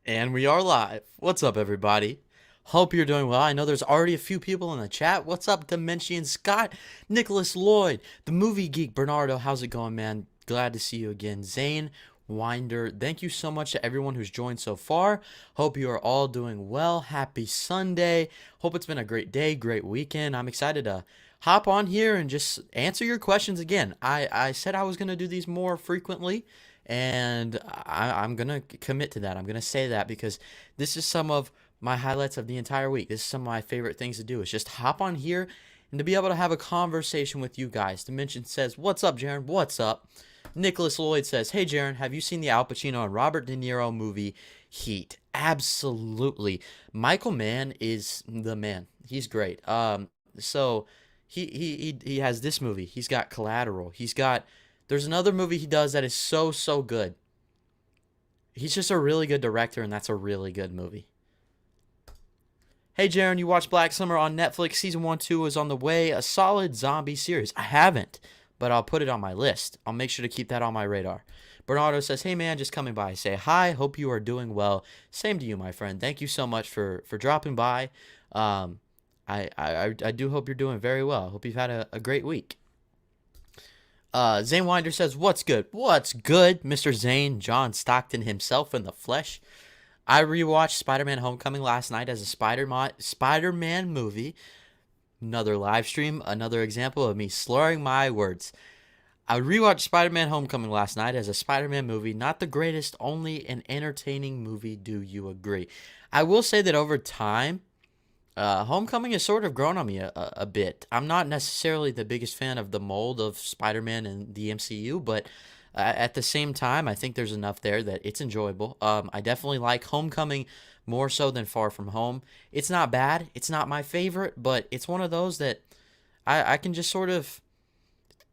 And we are live. What's up, everybody? Hope you're doing well. I know there's already a few people in the chat. What's up, Dimension Scott, Nicholas Lloyd, the movie geek, Bernardo? How's it going, man? Glad to see you again. Zane Winder, thank you so much to everyone who's joined so far. Hope you are all doing well. Happy Sunday. Hope it's been a great day, great weekend. I'm excited to hop on here and just answer your questions again. I said I was going to do these more frequently. And I'm going to commit to that. I'm going to say that because this is some of my highlights of the entire week. This is some of my favorite things to do is just hop on here and to be able to have a conversation with you guys. Dimension says, what's up, Jaren? What's up? Nicholas Lloyd says, hey, Jaren, have you seen the Al Pacino and Robert De Niro movie Heat? Absolutely. Michael Mann is the man. He's great. So he has this movie. He's got Collateral. There's another movie he does that is so good. He's just a really good director, and that's a really good movie. Hey, Jaren, you watched Black Summer on Netflix. Season 1, 2 is on the way. A solid zombie series. I haven't, but I'll put it on my list. I'll make sure to keep that on my radar. Bernardo says, hey, man, just coming by. Say hi. Hope you are doing well. Same to you, my friend. Thank you so much for dropping by. I do hope you're doing very well. Hope you've had a great week. Zane Winder says, what's good? What's good? Mr. Zane, John Stockton himself in the flesh. I rewatched Spider-Man Homecoming last night as a Spider-Man movie. Another live stream, another example of me slurring my words. I rewatched Spider-Man Homecoming last night as a Spider-Man movie. Not the greatest, only an entertaining movie. Do you agree? I will say that over time, Homecoming has sort of grown on me a bit. I'm not necessarily the biggest fan of the mold of Spider-Man and the MCU, but at the same time, I think there's enough there that it's enjoyable. I definitely like Homecoming more so than Far From Home. It's not bad. It's not my favorite, but it's one of those that I can just sort of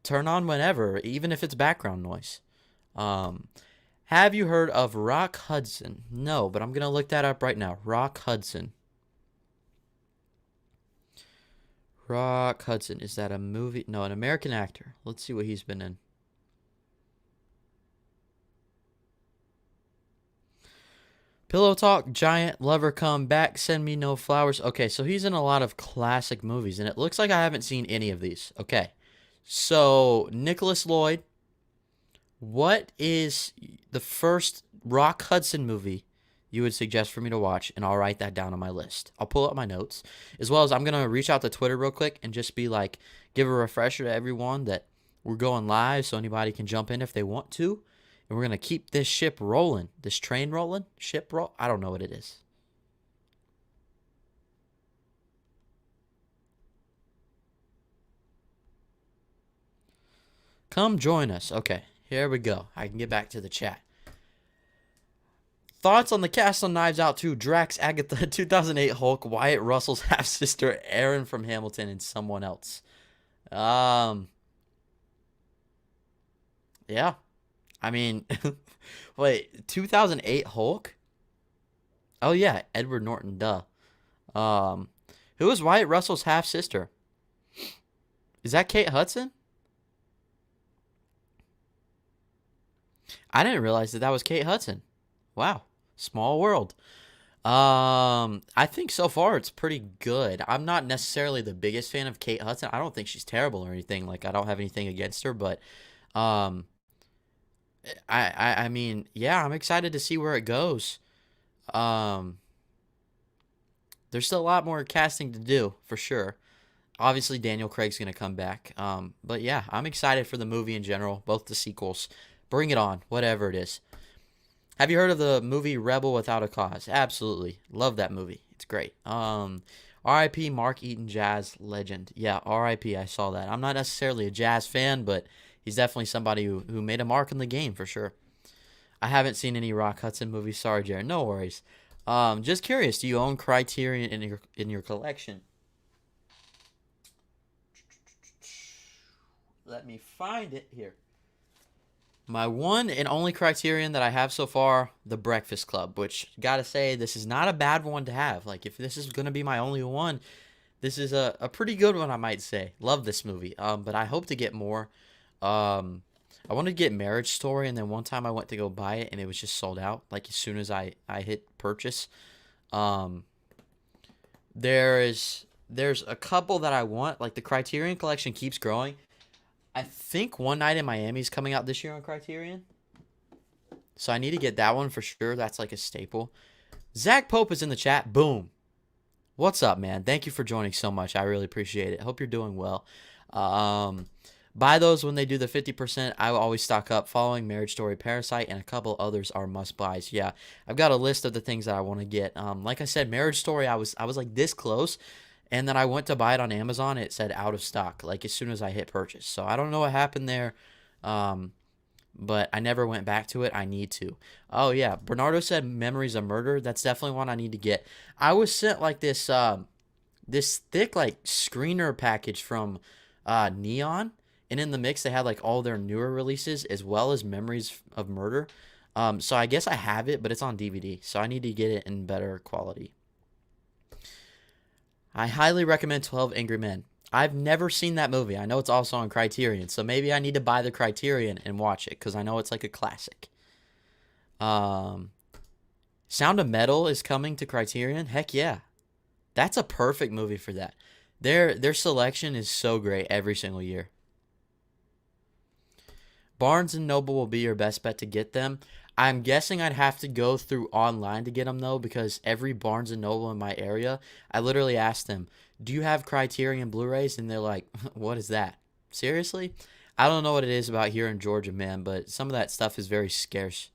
turn on whenever, even if it's background noise. Have you heard of Rock Hudson? No, but I'm going to look that up right now. Rock Hudson. Rock Hudson. Is that a movie? No, an American actor. Let's see what he's been in. Pillow Talk, Giant, Lover Come Back, Send Me No Flowers. Okay, so he's in a lot of classic movies, and it looks like I haven't seen any of these. Okay, so Nicholas Lloyd, what is the first Rock Hudson movie you would suggest for me to watch? And I'll write that down on my list. I'll pull up my notes, as well as I'm going to reach out to Twitter real quick and just be like, give a refresher to everyone that we're going live so anybody can jump in if they want to. And we're going to keep this ship rolling. This train rolling? Ship roll? I don't know what it is. Come join us. Okay, here we go. I can get back to the chat. Thoughts on the cast on Knives Out 2, Drax, Agatha, 2008 Hulk, Wyatt Russell's half-sister, Aaron from Hamilton, and someone else. Yeah. I mean, wait, 2008 Hulk? Oh, yeah, Edward Norton, duh. Who is Wyatt Russell's half-sister? Is that Kate Hudson? I didn't realize that was Kate Hudson. Wow, small world. I think so far it's pretty good. I'm not necessarily the biggest fan of Kate Hudson. I don't think she's terrible or anything. Like, I don't have anything against her, but I mean, yeah, I'm excited to see where it goes. There's still a lot more casting to do, for sure. Obviously, Daniel Craig's going to come back. But yeah, I'm excited for the movie in general, both the sequels. Bring it on, whatever it is. Have you heard of the movie Rebel Without a Cause? Absolutely. Love that movie. It's great. R.I.P. Mark Eaton, jazz legend. Yeah, R.I.P. I saw that. I'm not necessarily a jazz fan, but he's definitely somebody who made a mark in the game for sure. I haven't seen any Rock Hudson movies. Sorry, Jared. No worries. Just curious, do you own Criterion in your collection? Let me find it here. My one and only Criterion that I have so far, The Breakfast Club, which, gotta say, this is not a bad one to have. Like, if this is going to be my only one, this is a pretty good one, I might say. Love this movie. But I hope to get more. I wanted to get Marriage Story, and then one time I went to go buy it, and it was just sold out. Like as soon as I hit purchase. Um, there's a couple that I want. Like the Criterion collection keeps growing. I think One Night in Miami is coming out this year on Criterion, so I need to get that one for sure. That's like a staple. Zach Pope is in the chat. Boom. What's up, man? Thank you for joining so much. I really appreciate it. Hope you're doing well. Um, Buy those when they do the 50%. I will always stock up. Following, Marriage Story, Parasite, and a couple others are must-buys. Yeah, I've got a list of the things that I want to get. Like I said, Marriage Story, I was like this close, and then I went to buy it on Amazon. It said out of stock, like as soon as I hit purchase. So I don't know what happened there. But I never went back to it. I need to. Oh yeah, Bernardo said Memories of Murder. That's definitely one I need to get. I was sent like this this thick like screener package from Neon, and in the mix they had like all their newer releases as well as Memories of Murder. So I guess I have it, but it's on DVD, so I need to get it in better quality. I highly recommend 12 Angry Men. I've never seen that movie. I know it's also on Criterion, so maybe I need to buy the Criterion and watch it because I know it's like a classic. Sound of Metal is coming to Criterion. Heck yeah, that's a perfect movie for that. Their selection is so great every single year. Barnes and Noble will be your best bet to get them. I'm guessing I'd have to go through online to get them though, because every Barnes and Noble in my area, I literally asked them, do you have Criterion Blu-rays? And they're like, what is that? Seriously? I don't know what it is about here in Georgia, man, but some of that stuff is very scarce.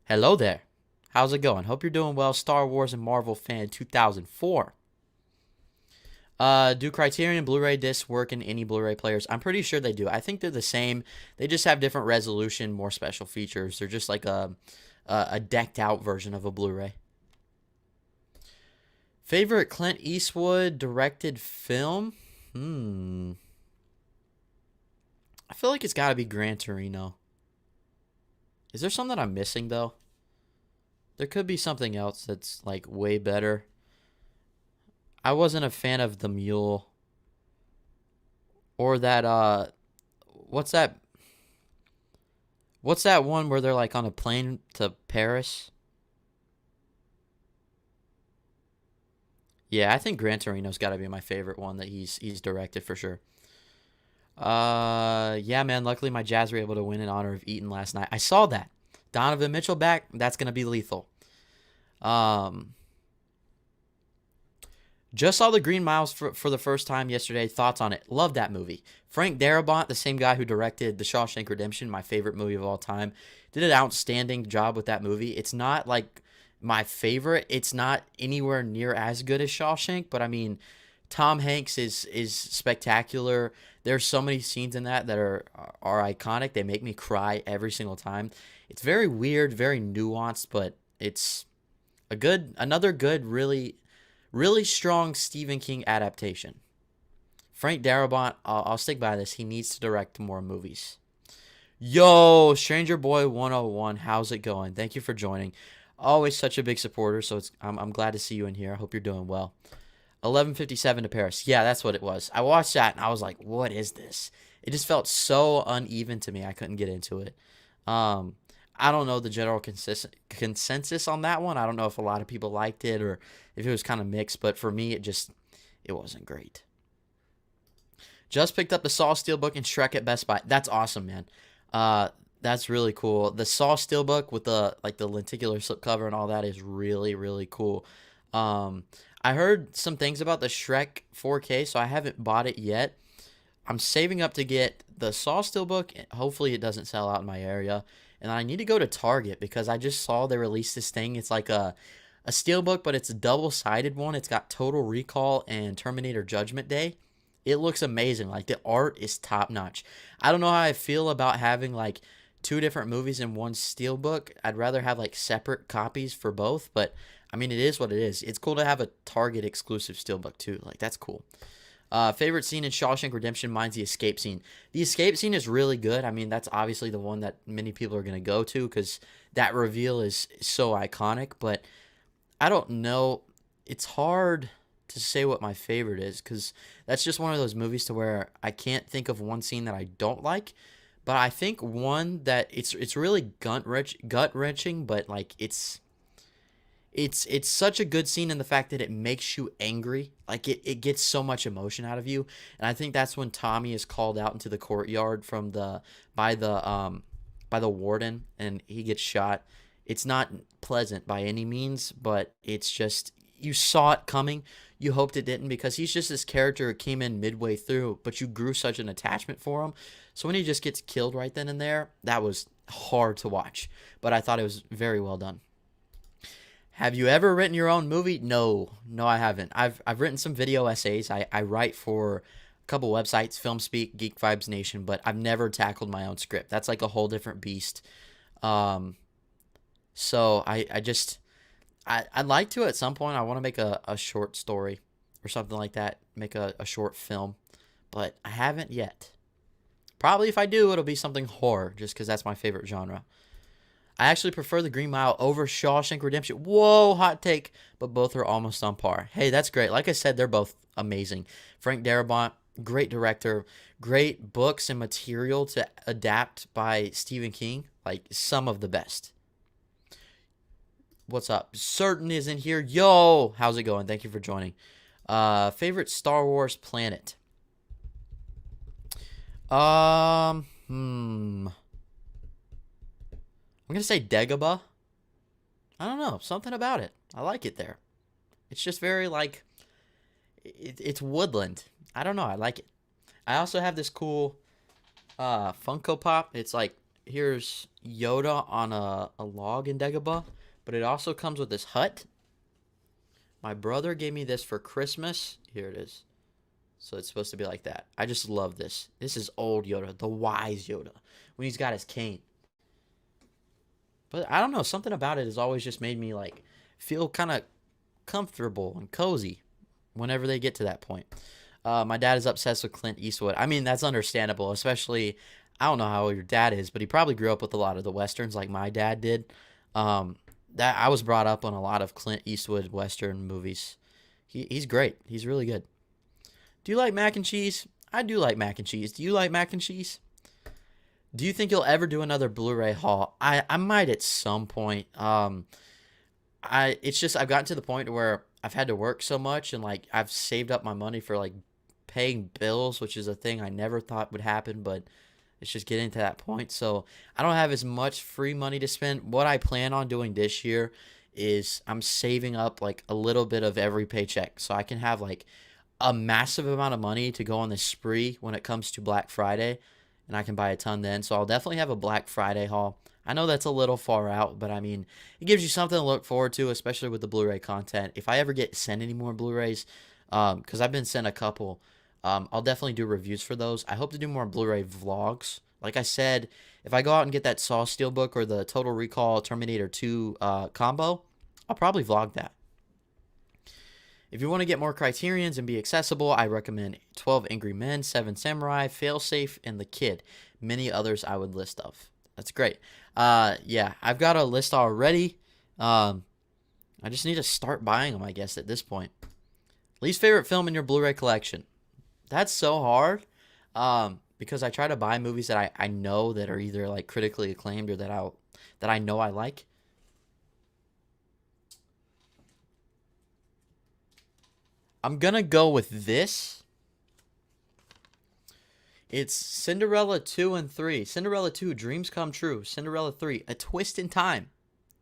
Hello there. How's it going? Hope you're doing well. Star Wars and Marvel fan 2004. Do Criterion Blu-ray discs work in any Blu-ray players? I'm pretty sure they do. I think they're the same. They just have different resolution, more special features. They're just like a decked out version of a Blu-ray. Favorite Clint Eastwood directed film? I feel like it's got to be Gran Torino. Is there something I'm missing though? There could be something else that's like way better. I wasn't a fan of The Mule. Or that, what's that? What's that one where they're like on a plane to Paris? Yeah, I think Gran Torino's got to be my favorite one that he's directed for sure. Yeah, man, luckily my Jazz were able to win in honor of Eaton last night. I saw that. Donovan Mitchell back, that's going to be lethal. Just saw The Green Miles for the first time yesterday. Thoughts on it? Love that movie. Frank Darabont, the same guy who directed The Shawshank Redemption, my favorite movie of all time, did an outstanding job with that movie. It's not like my favorite. It's not anywhere near as good as Shawshank, but I mean, Tom Hanks is spectacular. There's so many scenes in that are iconic. They make me cry every single time. It's very weird, very nuanced, but it's another good, really strong Stephen King adaptation. Frank Darabont, I'll stick by this. He needs to direct more movies. Yo, Stranger Boy 101, how's it going? Thank you for joining. Always such a big supporter, so I'm glad to see you in here. I hope you're doing well. 11:57 to Paris. Yeah, that's what it was. I watched that and I was like, what is this? It just felt so uneven to me. I couldn't get into it. I don't know the general consensus on that one. I don't know if a lot of people liked it or if it was kind of mixed, but for me, it wasn't great. Just picked up the Saw Steelbook and Shrek at Best Buy. That's awesome, man. That's really cool. The Saw Steelbook with the lenticular slipcover and all that is really, really cool. I heard some things about the Shrek 4K, so I haven't bought it yet. I'm saving up to get the Saw Steelbook. Hopefully it doesn't sell out in my area. And I need to go to Target because I just saw they released this thing. It's like a Steelbook, but it's a double-sided one. It's got Total Recall and Terminator Judgment Day. It looks amazing. Like, the art is top-notch. I don't know how I feel about having, like, two different movies in one Steelbook. I'd rather have, like, separate copies for both. But, I mean, it is what it is. It's cool to have a Target-exclusive Steelbook, too. Like, that's cool. Favorite scene in Shawshank Redemption, mine's the escape scene. The escape scene is really good. I mean, that's obviously the one that many people are going to go to because that reveal is so iconic. But I don't know. It's hard to say what my favorite is, because that's just one of those movies to where I can't think of one scene that I don't like. But I think one that it's really gut wrenching, but like it's such a good scene in the fact that it makes you angry. Like it gets so much emotion out of you. And I think that's when Tommy is called out into the courtyard from the by the warden, and he gets shot. It's not pleasant by any means, but it's just, you saw it coming. You hoped it didn't, because he's just this character who came in midway through, but you grew such an attachment for him. So when he just gets killed right then and there, that was hard to watch. But I thought it was very well done. Have you ever written your own movie? No, I haven't. I've written some video essays. I write for a couple websites, FilmSpeak, Geek Vibes Nation, but I've never tackled my own script. That's like a whole different beast. So I'd like to at some point. I want to make a short story or something like that, make a short film, but I haven't yet. Probably if I do, it'll be something horror, just because that's my favorite genre. I actually prefer The Green Mile over Shawshank Redemption. Whoa, hot take, but both are almost on par. Hey, that's great. Like I said, they're both amazing. Frank Darabont, great director, great books and material to adapt by Stephen King, like some of the best. What's up? Certain is in here. Yo, how's it going? Thank you for joining. Favorite Star Wars planet? I'm gonna say Dagobah. I don't know, something about it. I like it there. It's just very like, it's woodland. I don't know. I like it. I also have this cool Funko Pop. It's like, here's Yoda on a log in Dagobah, but it also comes with this hut. My brother gave me this for Christmas. Here it is. So it's supposed to be like that. I just love this. This is old Yoda, the wise Yoda, when he's got his cane. But I don't know, something about it has always just made me like feel kind of comfortable and cozy whenever they get to that point. My dad is obsessed with Clint Eastwood. I mean, that's understandable, especially, I don't know how old your dad is, but he probably grew up with a lot of the Westerns like my dad did. That I was brought up on a lot of Clint Eastwood Western movies. He's great. He's really good. Do you like mac and cheese? I do like mac and cheese. Do you like mac and cheese? Do you think you'll ever do another Blu-ray haul? I might at some point. It's just I've gotten to the point where I've had to work so much, and like I've saved up my money for like paying bills, which is a thing I never thought would happen, but it's just getting to that point. So I don't have as much free money to spend. What I plan on doing this year is I'm saving up like a little bit of every paycheck, so I can have like a massive amount of money to go on this spree when it comes to Black Friday, and I can buy a ton then. So I'll definitely have a Black Friday haul. I know that's a little far out, but I mean, it gives you something to look forward to, especially with the Blu-ray content. If I ever get sent any more Blu-rays, because I've been sent a couple, I'll definitely do reviews for those. I hope to do more Blu-ray vlogs. Like I said, if I go out and get that Saw Steelbook or the Total Recall Terminator 2 combo, I'll probably vlog that. If you want to get more Criterions and be accessible, I recommend 12 Angry Men, 7 Samurai, Failsafe, and The Kid. Many others I would list of. That's great. Yeah, I've got a list already. I just need to start buying them, I guess, at this point. Least favorite film in your Blu-ray collection? That's so hard. Because I try to buy movies that I know that are either like critically acclaimed or that I know I like. I'm gonna go with this. It's Cinderella 2 and 3. Cinderella 2, Dreams Come True. Cinderella 3, A Twist in Time.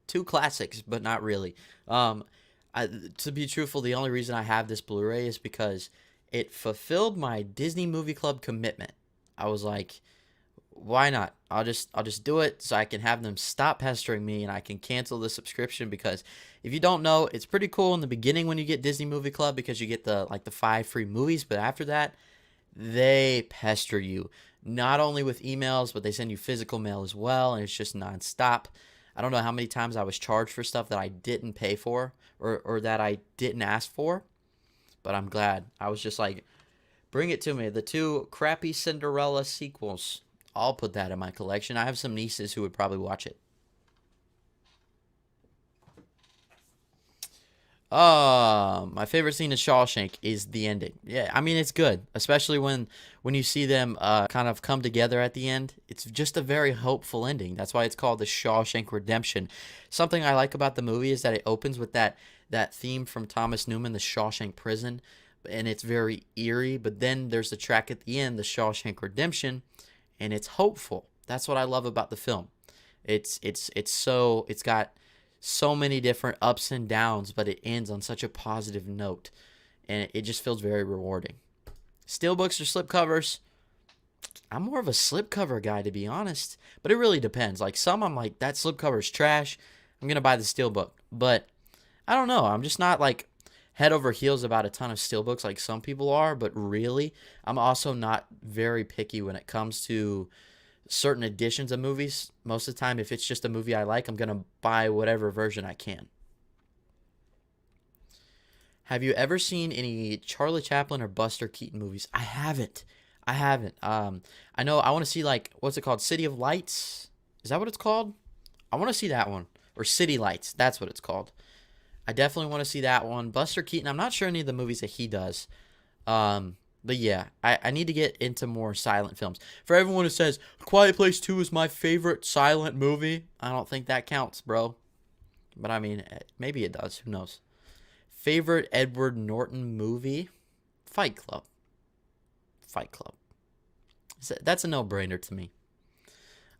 Two classics, but not really. To be truthful, the only reason I have this Blu-ray is because it fulfilled my Disney Movie Club commitment. I was like, why not? I'll just do it so I can have them stop pestering me and I can cancel the subscription, because if you don't know, it's pretty cool in the beginning when you get Disney Movie Club because you get the 5 free movies, but after that, they pester you. Not only with emails, but they send you physical mail as well, and it's just nonstop. I don't know how many times I was charged for stuff that I didn't pay for or that I didn't ask for, but I'm glad. I was just like, bring it to me. The 2 crappy Cinderella sequels. I'll put that in my collection. I have some nieces who would probably watch it. My favorite scene in Shawshank is the ending. Yeah, I mean it's good, especially when you see them kind of come together at the end. It's just a very hopeful ending. That's why it's called the Shawshank Redemption. Something I like about the movie is that it opens with that theme from Thomas Newman, the Shawshank Prison, and it's very eerie. But then there's the track at the end, the Shawshank Redemption, and it's hopeful. That's what I love about the film. It's got so many different ups and downs, but it ends on such a positive note, and it just feels very rewarding. Steelbooks or slipcovers? I'm more of a slipcover guy, to be honest, but it really depends. Like some, I'm like, that slipcover is trash, I'm gonna buy the steelbook. But I don't know, I'm just not like head over heels about a ton of steelbooks like some people are. But really, I'm also not very picky when it comes to certain editions of movies. Most of the time, if it's just a movie I like, I'm going to buy whatever version I can. Have you ever seen any Charlie Chaplin or Buster Keaton movies? I haven't. I know I want to see, like, what's it called? City of Lights? Is that what it's called? I want to see that one. Or City Lights. That's what it's called. I definitely want to see that one. Buster Keaton, I'm not sure any of the movies that he does. But yeah, I need to get into more silent films. For everyone who says, Quiet Place 2 is my favorite silent movie, I don't think that counts, bro. But I mean, maybe it does. Who knows? Favorite Edward Norton movie? Fight Club. Fight Club. That's a no-brainer to me.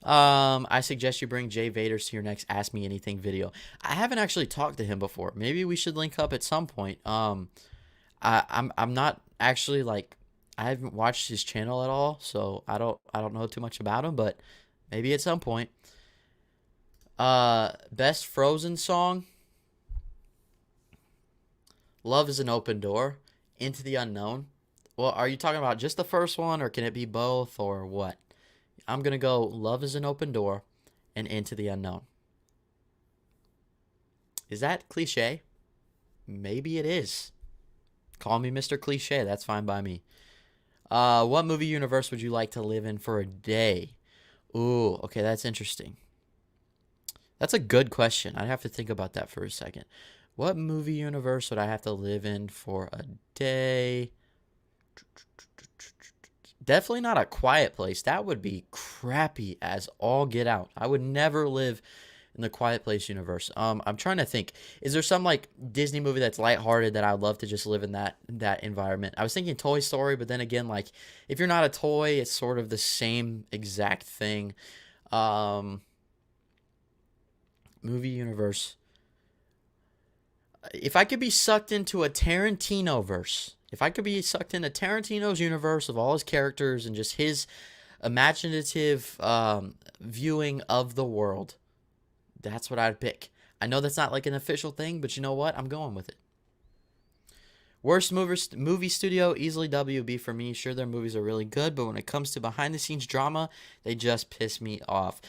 I suggest you bring Jay Vaders to your next Ask Me Anything video. I haven't actually talked to him before. Maybe we should link up at some point. I'm not actually, like, I haven't watched his channel at all, so I don't know too much about him, but maybe at some point. Best Frozen song? Love is an Open Door. Into the Unknown. Well, are you talking about just the first one, or can it be both, or what? I'm gonna go Love is an Open Door and Into the Unknown. Is that cliche? Maybe it is. Call me Mr. Cliche. That's fine by me. What movie universe would you like to live in for a day? Ooh, okay, that's interesting. That's a good question. I'd have to think about that for a second. What movie universe would I have to live in for a day? Definitely not A Quiet Place. That would be crappy as all get out. I would never live in the Quiet Place universe. I'm trying to think. Is there some like Disney movie that's lighthearted that I'd love to just live in that environment? I was thinking Toy Story, but then again, like if you're not a toy, it's sort of the same exact thing. Movie universe. If I could be sucked into a Tarantino verse, if I could be sucked into Tarantino's universe of all his characters and just his imaginative viewing of the world, that's what I'd pick. I know that's not like an official thing, but you know what? I'm going with it. Worst movie studio, easily WB for me. Sure, their movies are really good, but when it comes to behind-the-scenes drama, they just piss me off.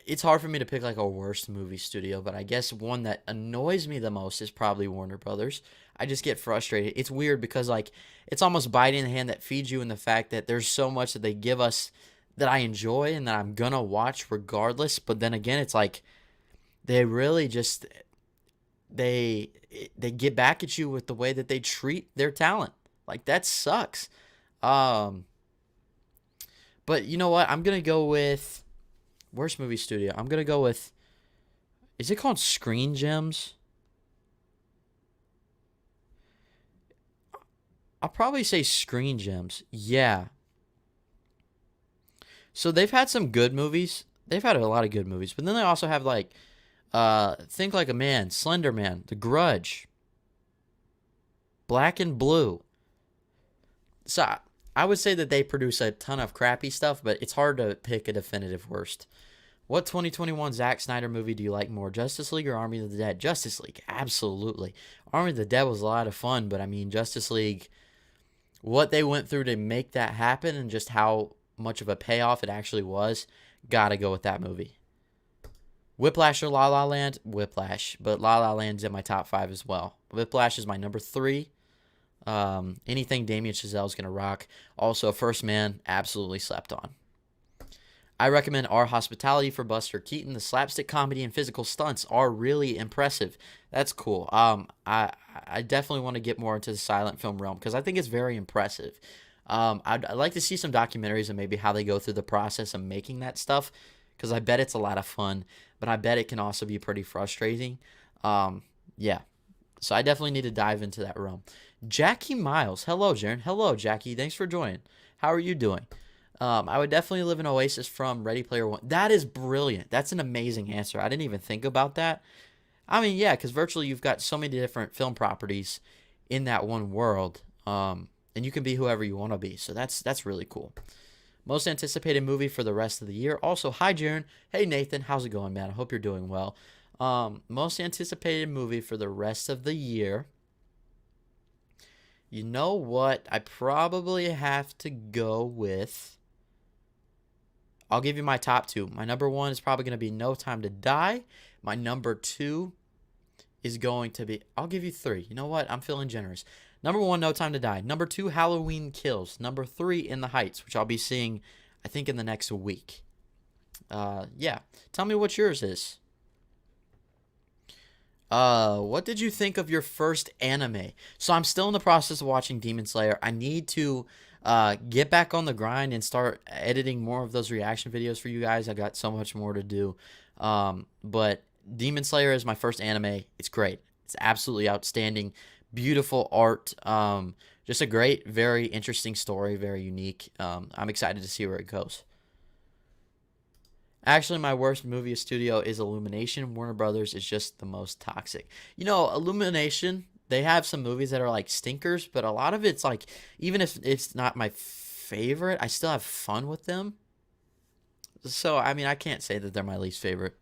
It's hard for me to pick like a worst movie studio, but I guess one that annoys me the most is probably Warner Brothers. I just get frustrated. It's weird because like it's almost biting the hand that feeds you in the fact that there's so much that they give us that I enjoy and that I'm gonna watch regardless. But then again, it's like they really just they get back at you with the way that they treat their talent. Like that sucks. But you know what? I'm gonna go with worst movie studio. I'm gonna go with. Is it called Screen Gems? I'll probably say Screen Gems. Yeah. So they've had some good movies. They've had a lot of good movies, but then they also have like, Think Like a Man, Slender Man, The Grudge, Black and Blue. So I would say that they produce a ton of crappy stuff, but it's hard to pick a definitive worst. What 2021 Zack Snyder movie do you like more, Justice League or Army of the Dead? Justice League, absolutely. Army of the Dead was a lot of fun, but I mean, Justice League, what they went through to make that happen and just how much of a payoff it actually was, gotta go with that movie. Whiplash or La La Land? Whiplash, but La La Land's in my top 5 as well. Whiplash is my number 3. Anything Damien Chazelle's gonna rock. Also, First Man, absolutely slept on. I recommend Our Hospitality for Buster Keaton. The slapstick comedy and physical stunts are really impressive. That's cool. I definitely want to get more into the silent film realm because I think it's very impressive. I'd like to see some documentaries and maybe how they go through the process of making that stuff because I bet it's a lot of fun, but I bet it can also be pretty frustrating. Yeah. So I definitely need to dive into that realm. Jackie Miles. Hello, Jaren. Hello, Jackie. Thanks for joining. How are you doing? I would definitely live in Oasis from Ready Player One. That is brilliant. That's an amazing answer. I didn't even think about that. I mean, yeah, because virtually you've got so many different film properties in that one world, and you can be whoever you want to be. So that's really cool. Most anticipated movie for the rest of the year. Also, hi, Jaren. Hey, Nathan. How's it going, man? I hope you're doing well. Most anticipated movie for the rest of the year. You know what? I probably have to go with... I'll give you my top two. My number one is probably going to be No Time to Die. My number two is going to be... I'll give you three. You know what? I'm feeling generous. Number one, No Time to Die. Number two, Halloween Kills. Number three, In the Heights, which I'll be seeing, I think, in the next week. Yeah. Tell me what yours is. What did you think of your first anime? So I'm still in the process of watching Demon Slayer. I need to get back on the grind and start editing more of those reaction videos for you guys. I got so much more to do. But Demon Slayer is my first anime. It's great. It's absolutely outstanding. Beautiful art. Just a great, very interesting story. Very unique. I'm excited to see where it goes. Actually, my worst movie studio is Illumination. Warner Brothers is just the most toxic. You know, Illumination, they have some movies that are like stinkers, but a lot of it's like, even if it's not my favorite, I still have fun with them. So, I mean, I can't say that they're my least favorite.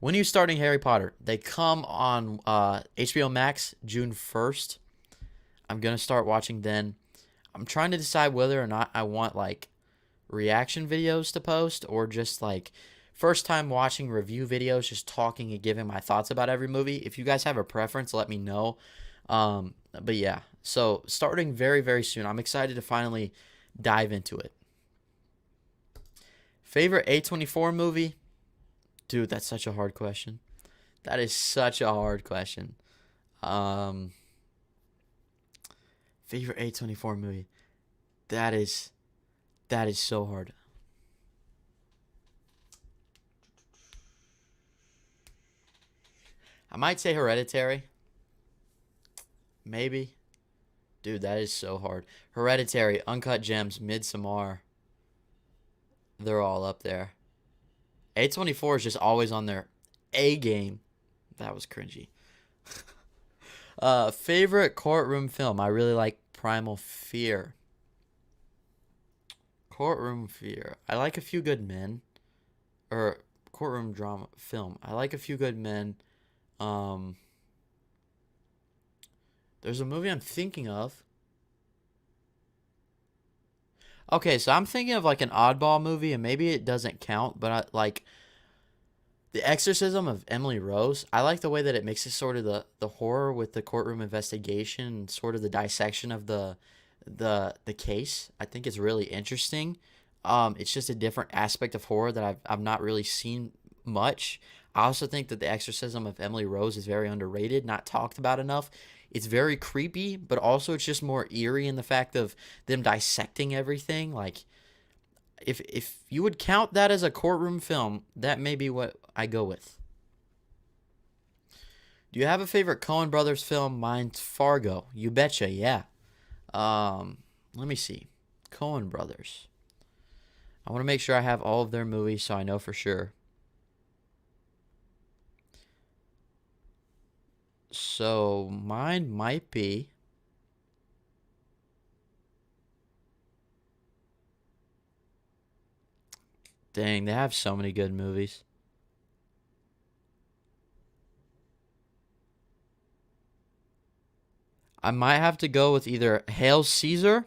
When are you starting Harry Potter? They come on HBO Max June 1st. I'm going to start watching then. I'm trying to decide whether or not I want like reaction videos to post or just like first time watching review videos, just talking and giving my thoughts about every movie. If you guys have a preference, let me know. But yeah, so starting very, very soon. I'm excited to finally dive into it. Favorite A24 movie? Dude, that's such a hard question. That is such a hard question. Favorite A24 movie? That is so hard. I might say Hereditary. Maybe. Dude, that is so hard. Hereditary, Uncut Gems, Midsommar. They're all up there. A24 is just always on their A game. That was cringy. Favorite courtroom film? I really like Primal Fear. Courtroom Fear. I like A Few Good Men. Or courtroom drama film. I like A Few Good Men. There's a movie I'm thinking of. Okay, so I'm thinking of like an oddball movie, and maybe it doesn't count, but I like The Exorcism of Emily Rose. I like the way that it mixes sort of the horror with the courtroom investigation and sort of the dissection of the case. I think it's really interesting. It's just a different aspect of horror that I've not really seen much. I also think that The Exorcism of Emily Rose is very underrated, not talked about enough. It's very creepy, but also it's just more eerie in the fact of them dissecting everything. Like, if you would count that as a courtroom film, that may be what I go with. Do you have a favorite Coen Brothers film? Mine's Fargo. You betcha, yeah. Let me see. Coen Brothers. I want to make sure I have all of their movies so I know for sure. So mine might be dang, they have so many good movies. I might have to go with either Hail Caesar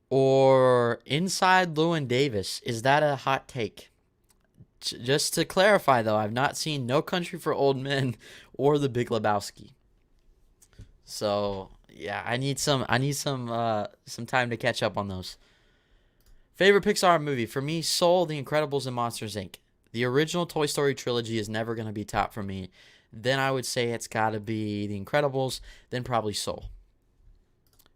or Inside Llewyn Davis. Is that a hot take? Just to clarify, though, I've not seen No Country for Old Men or The Big Lebowski. So yeah, I need some time to catch up on those. Favorite Pixar movie? For me, Soul, The Incredibles, and Monsters, Inc. The original Toy Story trilogy is never going to be top for me. Then I would say it's got to be The Incredibles, then probably Soul.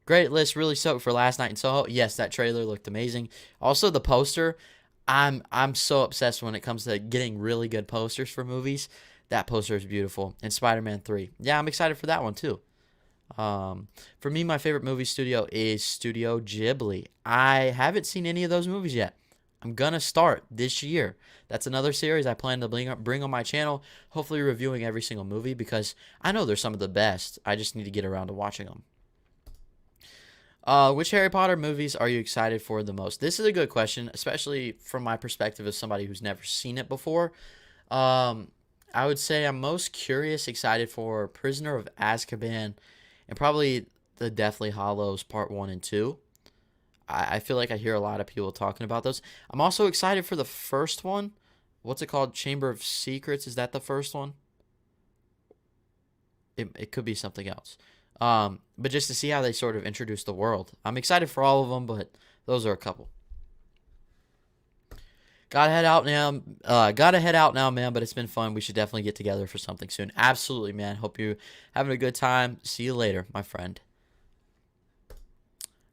Great list, really stoked for Last Night in Soho. Yes, that trailer looked amazing. Also, the poster. I'm so obsessed when it comes to getting really good posters for movies. That poster is beautiful. And Spider-Man 3. Yeah, I'm excited for that one too. For me, my favorite movie studio is Studio Ghibli. I haven't seen any of those movies yet. I'm gonna start this year. That's another series I plan to bring on my channel. Hopefully reviewing every single movie because I know they're some of the best. I just need to get around to watching them. Which Harry Potter movies are you excited for the most? This is a good question, especially from my perspective as somebody who's never seen it before. I would say I'm most excited for Prisoner of Azkaban and probably the Deathly Hallows Part 1 and 2. I feel like I hear a lot of people talking about those. I'm also excited for the first one. What's it called? Chamber of Secrets? Is that the first one? It could be something else. But just to see how they sort of introduce the world. I'm excited for all of them, but those are a couple. Gotta head out now, man, but it's been fun. We should definitely get together for something soon. Absolutely, man. Hope you're having a good time. See you later, my friend.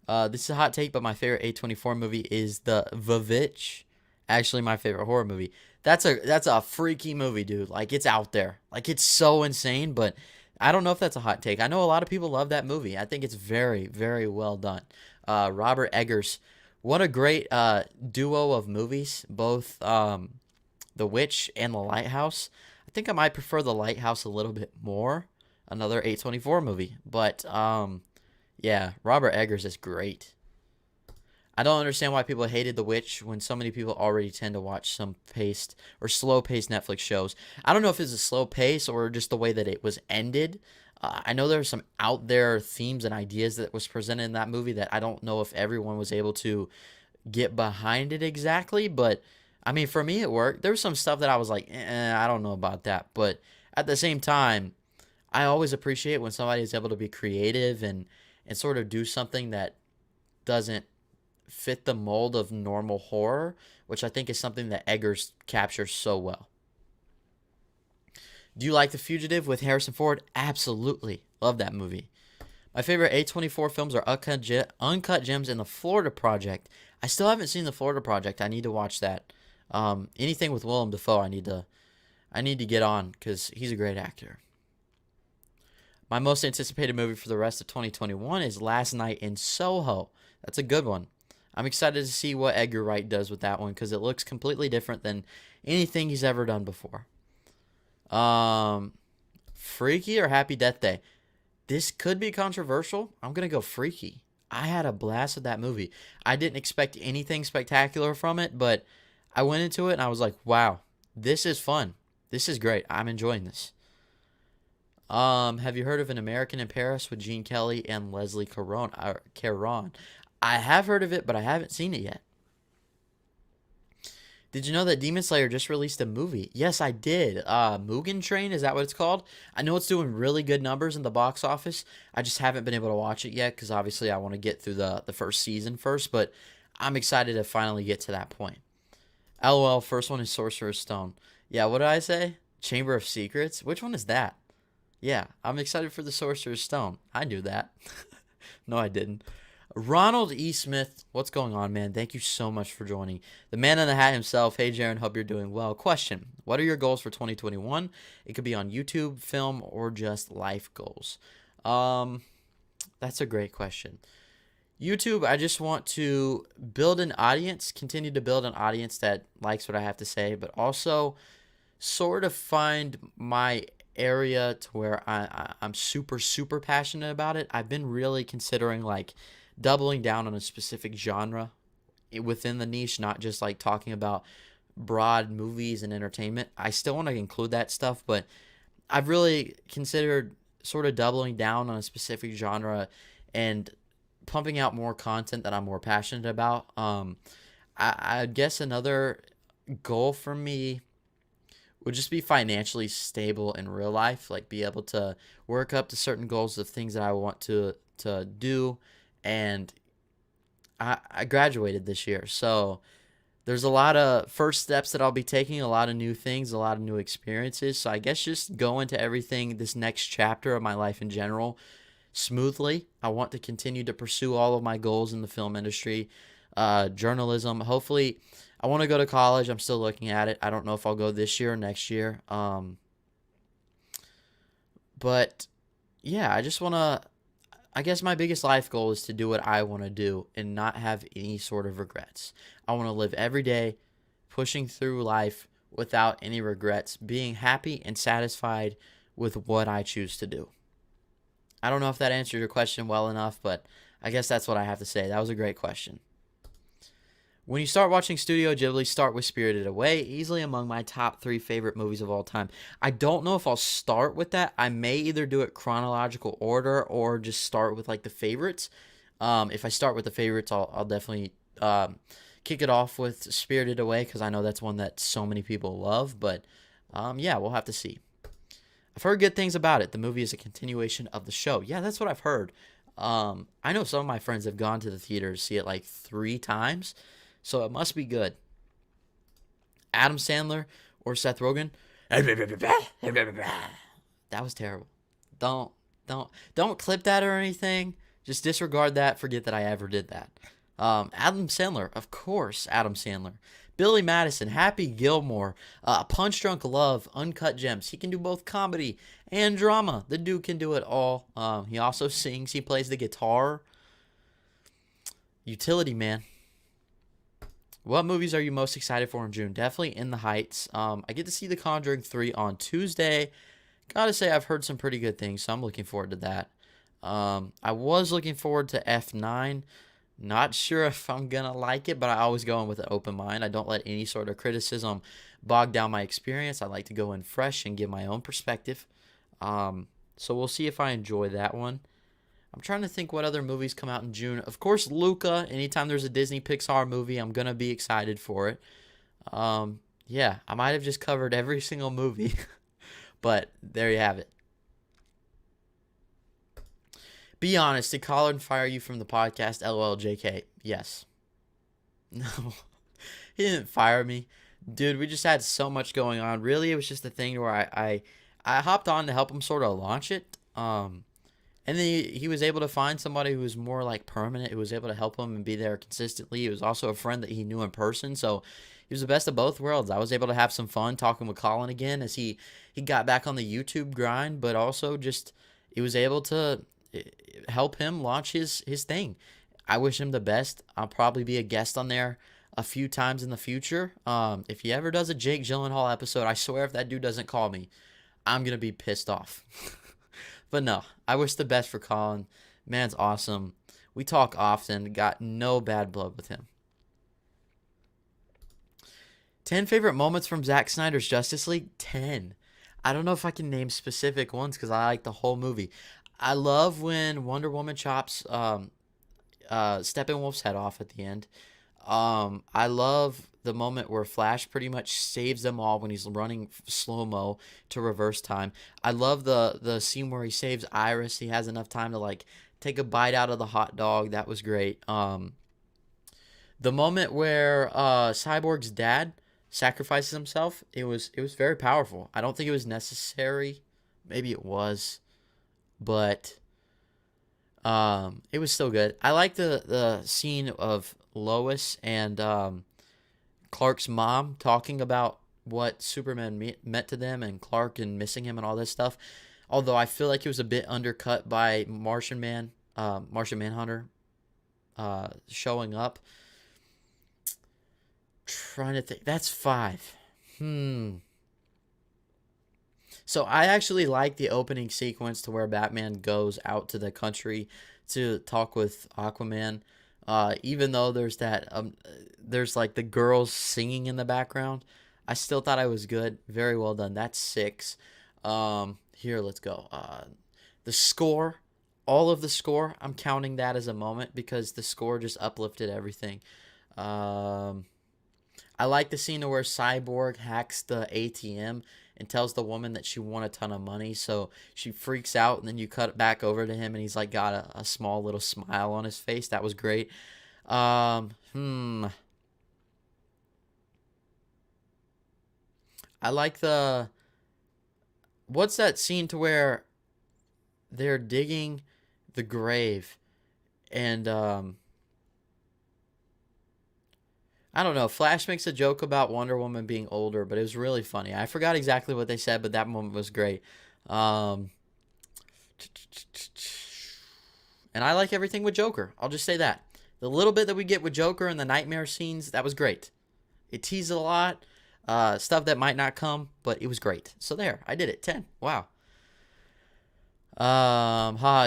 This is a hot take, but my favorite A24 movie is The Vavitch. Actually, my favorite horror movie. That's a freaky movie, dude. Like, it's out there. Like, it's so insane, but I don't know if that's a hot take. I know a lot of people love that movie. I think it's very, very well done. Robert Eggers. What a great duo of movies, both The Witch and The Lighthouse. I think I might prefer The Lighthouse a little bit more. Another A24 movie. But, yeah, Robert Eggers is great. I don't understand why people hated The Witch when so many people already tend to watch some paced or slow-paced Netflix shows. I don't know if it's a slow pace or just the way that it was ended. I know there are some out there themes and ideas that was presented in that movie that I don't know if everyone was able to get behind it exactly. But, I mean, for me, it worked. There was some stuff that I was like, I don't know about that. But at the same time, I always appreciate when somebody is able to be creative and sort of do something that doesn't fit the mold of normal horror, which I think is something that Eggers captures so well. Do you like The Fugitive with Harrison Ford? Absolutely. Love that movie. My favorite A24 films are Uncut Gems and The Florida Project. I still haven't seen The Florida Project. I need to watch that. Anything with Willem Dafoe, I need to get on because he's a great actor. My most anticipated movie for the rest of 2021 is Last Night in Soho. That's a good one. I'm excited to see what Edgar Wright does with that one because it looks completely different than anything he's ever done before. Freaky or Happy Death Day? This could be controversial. I'm going to go Freaky. I had a blast with that movie. I didn't expect anything spectacular from it, but I went into it and I was like, wow, this is fun. This is great. I'm enjoying this. Have you heard of An American in Paris with Gene Kelly and Leslie Caron? I have heard of it, but I haven't seen it yet. Did you know that Demon Slayer just released a movie? Yes, I did. Mugen Train, is that what it's called? I know it's doing really good numbers in the box office. I just haven't been able to watch it yet because obviously I want to get through the first season first, but I'm excited to finally get to that point. LOL, first one is Sorcerer's Stone. Yeah, what did I say? Chamber of Secrets? Which one is that? Yeah, I'm excited for the Sorcerer's Stone. I knew that. No, I didn't. Ronald E. Smith, what's going on, man? Thank you so much for joining. The man in the hat himself. Hey, Jaren, hope you're doing well. Question, what are your goals for 2021? It could be on YouTube, film, or just life goals. That's a great question. YouTube, I just want to build an audience, continue to build an audience that likes what I have to say, but also sort of find my area to where I'm super, super passionate about it. I've been really considering, like, doubling down on a specific genre within the niche, not just like talking about broad movies and entertainment. I still want to include that stuff, but I've really considered sort of doubling down on a specific genre and pumping out more content that I'm more passionate about. I guess another goal for me would just be financially stable in real life, like be able to work up to certain goals of things that I want to do. And I graduated this year, so there's a lot of first steps that I'll be taking, a lot of new things, a lot of new experiences. So I guess just go into everything, this next chapter of my life in general, smoothly. I want to continue to pursue all of my goals in the film industry, journalism. Hopefully, I want to go to college. I'm still looking at it. I don't know if I'll go this year or next year. But yeah, I just want to. I guess my biggest life goal is to do what I want to do and not have any sort of regrets. I want to live every day pushing through life without any regrets, being happy and satisfied with what I choose to do. I don't know if that answered your question well enough, but I guess that's what I have to say. That was a great question. When you start watching Studio Ghibli, start with Spirited Away, easily among my top 3 favorite movies of all time. I don't know if I'll start with that. I may either do it chronological order or just start with like the favorites. If I start with the favorites, I'll definitely kick it off with Spirited Away because I know that's one that so many people love. But yeah, we'll have to see. I've heard good things about it. The movie is a continuation of the show. Yeah, that's what I've heard. I know some of my friends have gone to the theater to see it like 3 times. So it must be good. Adam Sandler or Seth Rogen. That was terrible. Don't clip that or anything. Just disregard that. Forget that I ever did that. Adam Sandler, of course. Adam Sandler. Billy Madison, Happy Gilmore, Punch Drunk Love, Uncut Gems. He can do both comedy and drama. The dude can do it all. He also sings. He plays the guitar. Utility Man. What movies are you most excited for in June? Definitely In the Heights. I get to see The Conjuring 3 on Tuesday. Gotta say, I've heard some pretty good things, so I'm looking forward to that. I was looking forward to F9. Not sure if I'm gonna like it, but I always go in with an open mind. I don't let any sort of criticism bog down my experience. I like to go in fresh and give my own perspective. So we'll see if I enjoy that one. I'm trying to think what other movies come out in June. Of course, Luca. Anytime there's a Disney Pixar movie, I'm going to be excited for it. Yeah, I might have just covered every single movie. But there you have it. Be honest. Did Colin fire you from the podcast? LOL JK. Yes. No. He didn't fire me. Dude, we just had so much going on. Really, it was just a thing where I hopped on to help him sort of launch it. And then he was able to find somebody who was more like permanent, who was able to help him and be there consistently. He was also a friend that he knew in person, so he was the best of both worlds. I was able to have some fun talking with Colin again as he got back on the YouTube grind, but also just he was able to help him launch his thing. I wish him the best. I'll probably be a guest on there a few times in the future. If he ever does a Jake Gyllenhaal episode, I swear if that dude doesn't call me, I'm going to be pissed off. But no, I wish the best for Colin. Man's awesome. We talk often. Got no bad blood with him. 10 favorite moments from Zack Snyder's Justice League? 10. I don't know if I can name specific ones because I like the whole movie. I love when Wonder Woman chops Steppenwolf's head off at the end. I love the moment where Flash pretty much saves them all when he's running slow-mo to reverse time. I love the scene where he saves Iris. He has enough time to like take a bite out of the hot dog. That was great. The moment where Cyborg's dad sacrifices himself, it was very powerful. I don't think it was necessary. Maybe it was, but it was still good. I like the scene of Lois and Clark's mom talking about what Superman meant to them and Clark and missing him and all this stuff. Although I feel like it was a bit undercut by Martian Manhunter showing up. Trying to think. That's 5. So I actually like the opening sequence to where Batman goes out to the country to talk with Aquaman. Even though there's like the girls singing in the background, I still thought I was good. Very well done. That's 6. Here, let's go. The score, all of the score, I'm counting that as a moment because the score just uplifted everything. I like the scene where Cyborg hacks the ATM and tells the woman that she won a ton of money, so she freaks out, and then you cut it back over to him, and he's like got a small little smile on his face. That was great. Hmm. I like the what's that scene to where they're digging the grave and I don't know. Flash makes a joke about Wonder Woman being older, but it was really funny. I forgot exactly what they said, but that moment was great. Um, and I like everything with Joker. I'll just say that. The little bit that we get with Joker and the nightmare scenes, that was great. It teased a lot, stuff that might not come, but it was great. So there, I did it. 10. Wow.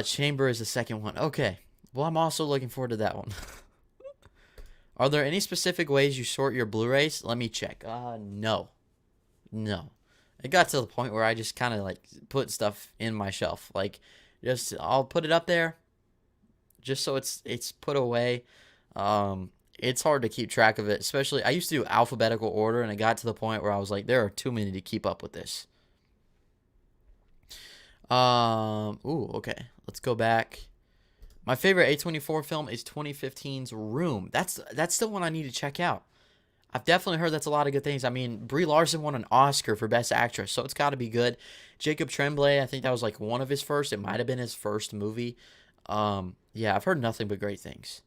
Chamber is the second one. Okay. Well, I'm also looking forward to that one. Are there any specific ways you sort your Blu-rays? Let me check. No. No. It got to the point where I just kind of like put stuff in my shelf. Like, just I'll put it up there just so it's put away. It's hard to keep track of it, especially I used to do alphabetical order, and it got to the point where I was like, there are too many to keep up with this. Ooh, okay. Let's go back. My favorite A24 film is 2015's Room. That's the one I need to check out. I've definitely heard that's a lot of good things. I mean, Brie Larson won an Oscar for Best Actress, so it's got to be good. Jacob Tremblay, I think that was like one of his first. It might have been his first movie. Yeah, I've heard nothing but great things.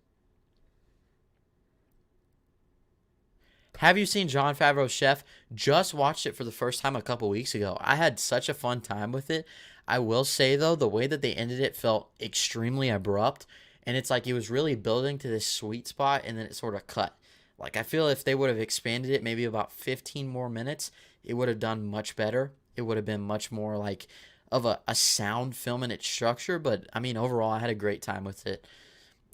Have you seen Jon Favreau's Chef? Just watched it for the first time a couple weeks ago. I had such a fun time with it. I will say, though, the way that they ended it felt extremely abrupt. And it's like it was really building to this sweet spot, and then it sort of cut. Like, I feel if they would have expanded it maybe about 15 more minutes, it would have done much better. It would have been much more like of a sound film in its structure. But, I mean, overall, I had a great time with it.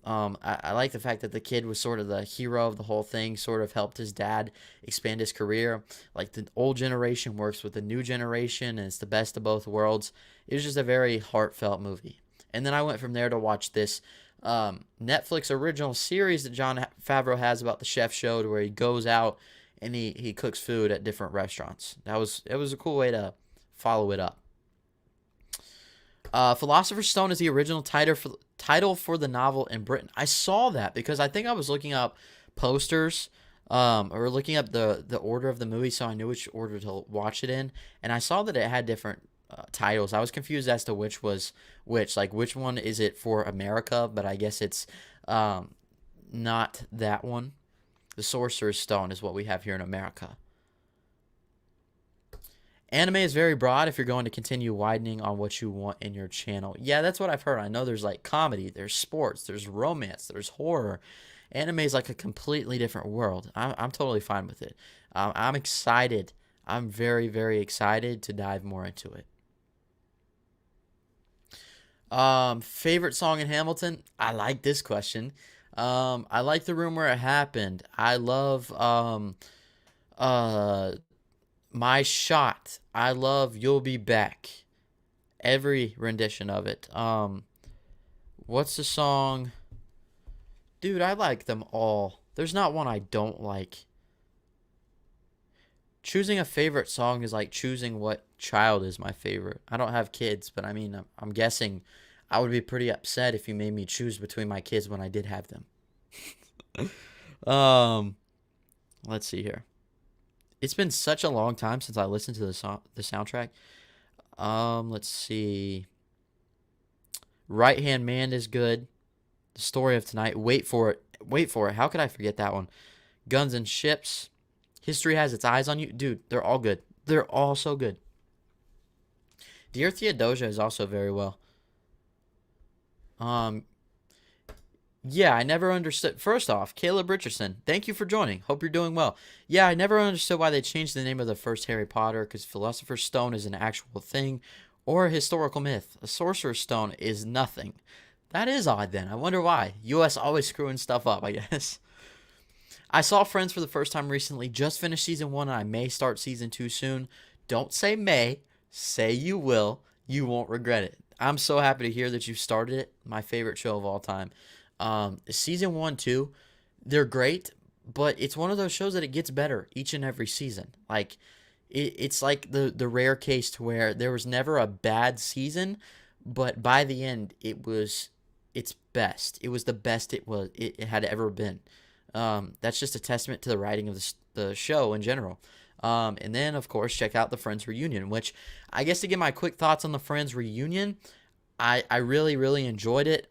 I like the fact that the kid was sort of the hero of the whole thing, sort of helped his dad expand his career. Like the old generation works with the new generation, and it's the best of both worlds. It was just a very heartfelt movie. And then I went from there to watch this Netflix original series that Jon Favreau has about the chef show, where he goes out and he cooks food at different restaurants. It was a cool way to follow it up. Philosopher's Stone is the original title for the novel in Britain. I saw that because I think I was looking up posters or looking up the order of the movie, so I knew which order to watch it in. And I saw that it had different titles. I was confused as to which was which. Like, which one is it for America? But I guess it's not that one. The Sorcerer's Stone is what we have here in America. Anime is very broad if you're going to continue widening on what you want in your channel. Yeah, that's what I've heard. I know there's like comedy, there's sports, there's romance, there's horror. Anime is like a completely different world. I'm totally fine with it. I'm excited. I'm very, very excited to dive more into it. Favorite song in Hamilton? I like this question. I like The Room Where It Happened. I love uh My Shot. I love You'll Be Back. Every rendition of it. What's the song? Dude, I like them all. There's not one I don't like. Choosing a favorite song is like choosing what child is my favorite. I don't have kids, but I mean, I'm guessing I would be pretty upset if you made me choose between my kids when I did have them. um, let's see here. It's been such a long time since I listened to the soundtrack. Let's see. Right Hand Man is good. The Story of Tonight. Wait for it. Wait for it. How could I forget that one? Guns and Ships. History Has Its Eyes on You. Dude, they're all good. They're all so good. Dear Theodosia is also very well. Yeah, I never understood. First off, Caleb Richardson, thank you for joining. Hope you're doing well. Yeah, I never understood why they changed the name of the first Harry Potter, because Philosopher's Stone is an actual thing or a historical myth. A Sorcerer's Stone is nothing. That is odd then. I wonder why. US always screwing stuff up, I guess. I saw Friends for the first time recently. Just finished season 1, and I may start season 2 soon. Don't say may. Say you will. You won't regret it. I'm so happy to hear that you started it. My favorite show of all time. Season 1, 2, they're great, but it's one of those shows that it gets better each and every season. Like, it's like the rare case to where there was never a bad season, but by the end, it's best. It was the best it had ever been. That's just a testament to the writing of the show in general. And then, of course, check out the Friends reunion, which I guess to get my quick thoughts on the Friends reunion, I really, really enjoyed it.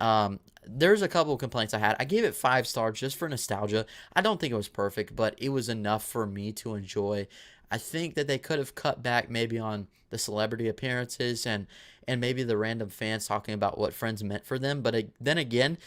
There's a couple of complaints I had. I gave it 5 stars just for nostalgia. I don't think it was perfect, but it was enough for me to enjoy. I think that they could have cut back maybe on the celebrity appearances and maybe the random fans talking about what Friends meant for them. But then again,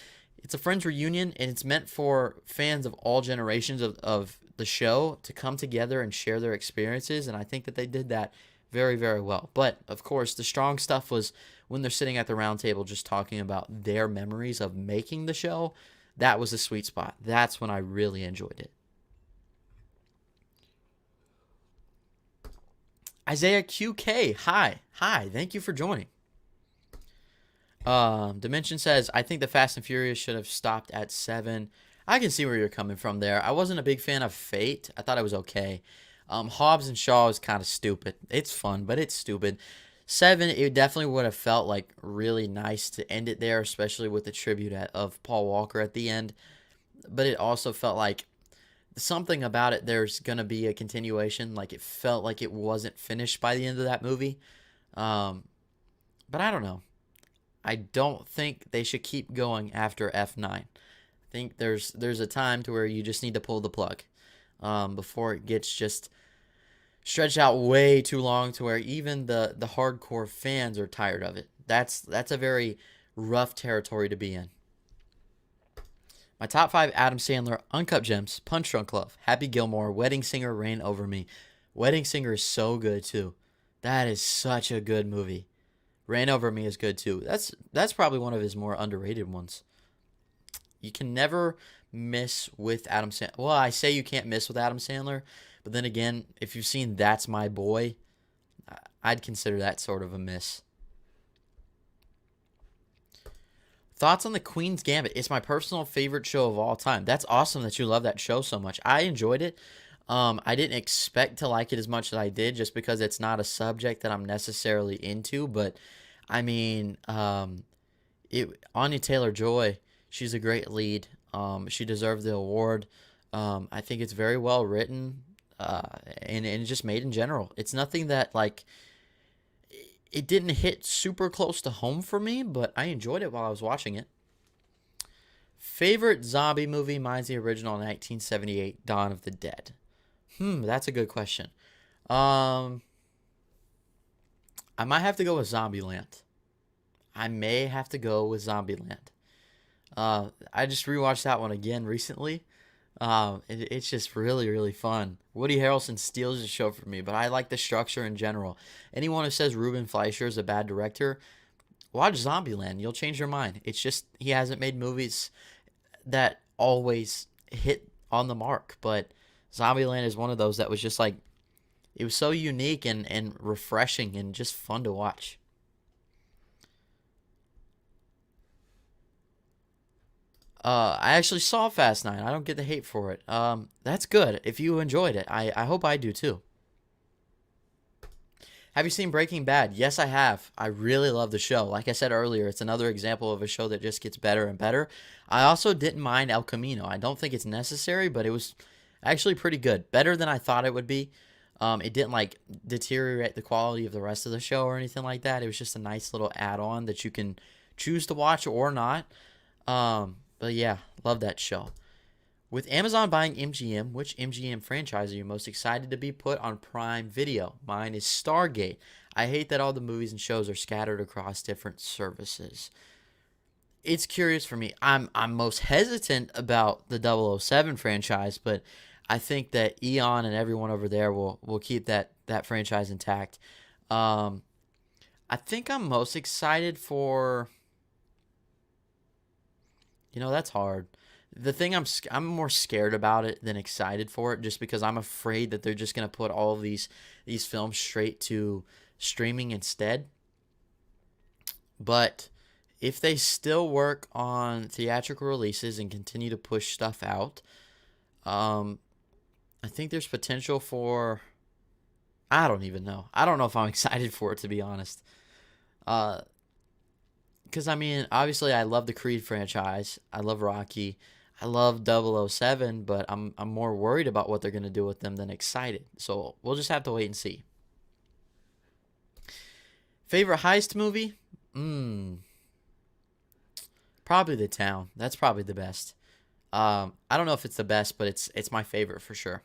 it's a Friends reunion, and it's meant for fans of all generations of the show to come together and share their experiences, and I think that they did that very, very well. But, of course, the strong stuff was when they're sitting at the round table just talking about their memories of making the show. That was the sweet spot. That's when I really enjoyed it. Isaiah QK, hi. Thank you for joining. Dimension says, I think the Fast and Furious should have stopped at 7. I can see where you're coming from there. I wasn't a big fan of Fate. I thought it was okay. Hobbs and Shaw is kind of stupid. It's fun, but it's stupid. 7, it definitely would have felt like really nice to end it there, especially with the tribute of Paul Walker at the end. But it also felt like something about it, there's going to be a continuation. Like, it felt like it wasn't finished by the end of that movie. But I don't know. I don't think they should keep going after F9. I think there's a time to where you just need to pull the plug before it gets just stretched out way too long to where even the hardcore fans are tired of it. That's a very rough territory to be in. My top 5: Adam Sandler, Uncut Gems, Punch Drunk Love, Happy Gilmore, Wedding Singer, Reign Over Me. Wedding Singer is so good too. That is such a good movie. Reign Over Me is good too. That's probably one of his more underrated ones. You can never miss with Adam Sandler. Well, I say you can't miss with Adam Sandler, but then again, if you've seen That's My Boy, I'd consider that sort of a miss. Thoughts on The Queen's Gambit? It's my personal favorite show of all time. That's awesome that you love that show so much. I enjoyed it. I didn't expect to like it as much as I did just because it's not a subject that I'm necessarily into. But, I mean, Anya Taylor-Joy, she's a great lead. She deserved the award. I think it's very well written and just made in general. It's nothing that, like, it didn't hit super close to home for me, but I enjoyed it while I was watching it. Favorite zombie movie? Mine's the original 1978, Dawn of the Dead. That's a good question. I might have to go with Zombieland. I may have to go with Zombieland. I just rewatched that one again recently. It's just really, really fun. Woody Harrelson steals the show for me, but I like the structure in general. Anyone who says Ruben Fleischer is a bad director, watch Zombieland. You'll change your mind. It's just he hasn't made movies that always hit on the mark, but Zombieland is one of those that was just like, it was so unique and refreshing and just fun to watch. I actually saw Fast 9. I don't get the hate for it. That's good. If you enjoyed it, I hope I do too. Have you seen Breaking Bad? Yes, I have. I really love the show. Like I said earlier, it's another example of a show that just gets better and better. I also didn't mind El Camino. I don't think it's necessary, but it was actually pretty good. Better than I thought it would be. It didn't like deteriorate the quality of the rest of the show or anything like that. It was just a nice little add-on that you can choose to watch or not. But yeah, love that show. With Amazon buying MGM, which MGM franchise are you most excited to be put on Prime Video? Mine is Stargate. I hate that all the movies and shows are scattered across different services. It's curious for me. I'm most hesitant about the 007 franchise, but I think that Eon and everyone over there will keep that franchise intact. I think I'm most excited for... You know, that's hard. The thing I'm more scared about it than excited for it, just because I'm afraid that they're just going to put all of these films straight to streaming instead. But if they still work on theatrical releases and continue to push stuff out, I think there's potential for... I don't even know. I don't know if I'm excited for it, to be honest. Because, I mean, obviously I love the Creed franchise. I love Rocky. I love 007, but I'm more worried about what they're going to do with them than excited. So we'll just have to wait and see. Favorite heist movie? Probably The Town. That's probably the best. I don't know if it's the best, but it's my favorite for sure.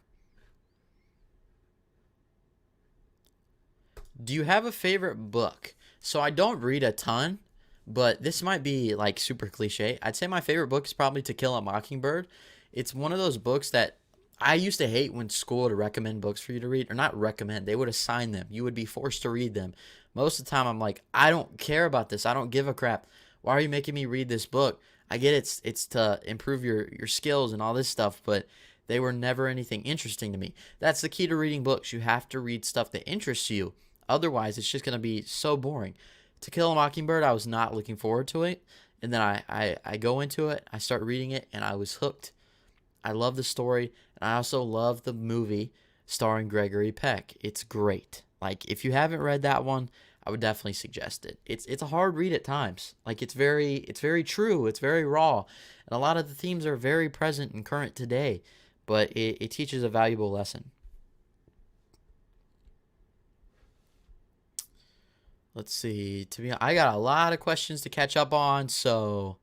Do you have a favorite book? So I don't read a ton, but this might be like super cliche. I'd say my favorite book is probably To Kill a Mockingbird. It's one of those books that I used to hate when school would recommend books for you to read, or not recommend, they would assign them. You would be forced to read them. Most of the time I'm like, I don't care about this. I don't give a crap. Why are you making me read this book? I get it's to improve your skills and all this stuff, but they were never anything interesting to me. That's the key to reading books. You have to read stuff that interests you. Otherwise, it's just going to be so boring. To Kill a Mockingbird, I was not looking forward to it. And then I go into it, I start reading it, and I was hooked. I love the story, and I also love the movie starring Gregory Peck. It's great. Like, if you haven't read that one, I would definitely suggest it. It's a hard read at times. Like, it's very true. It's very raw. And a lot of the themes are very present and current today. But it teaches a valuable lesson. Let's see. I got a lot of questions to catch up on, so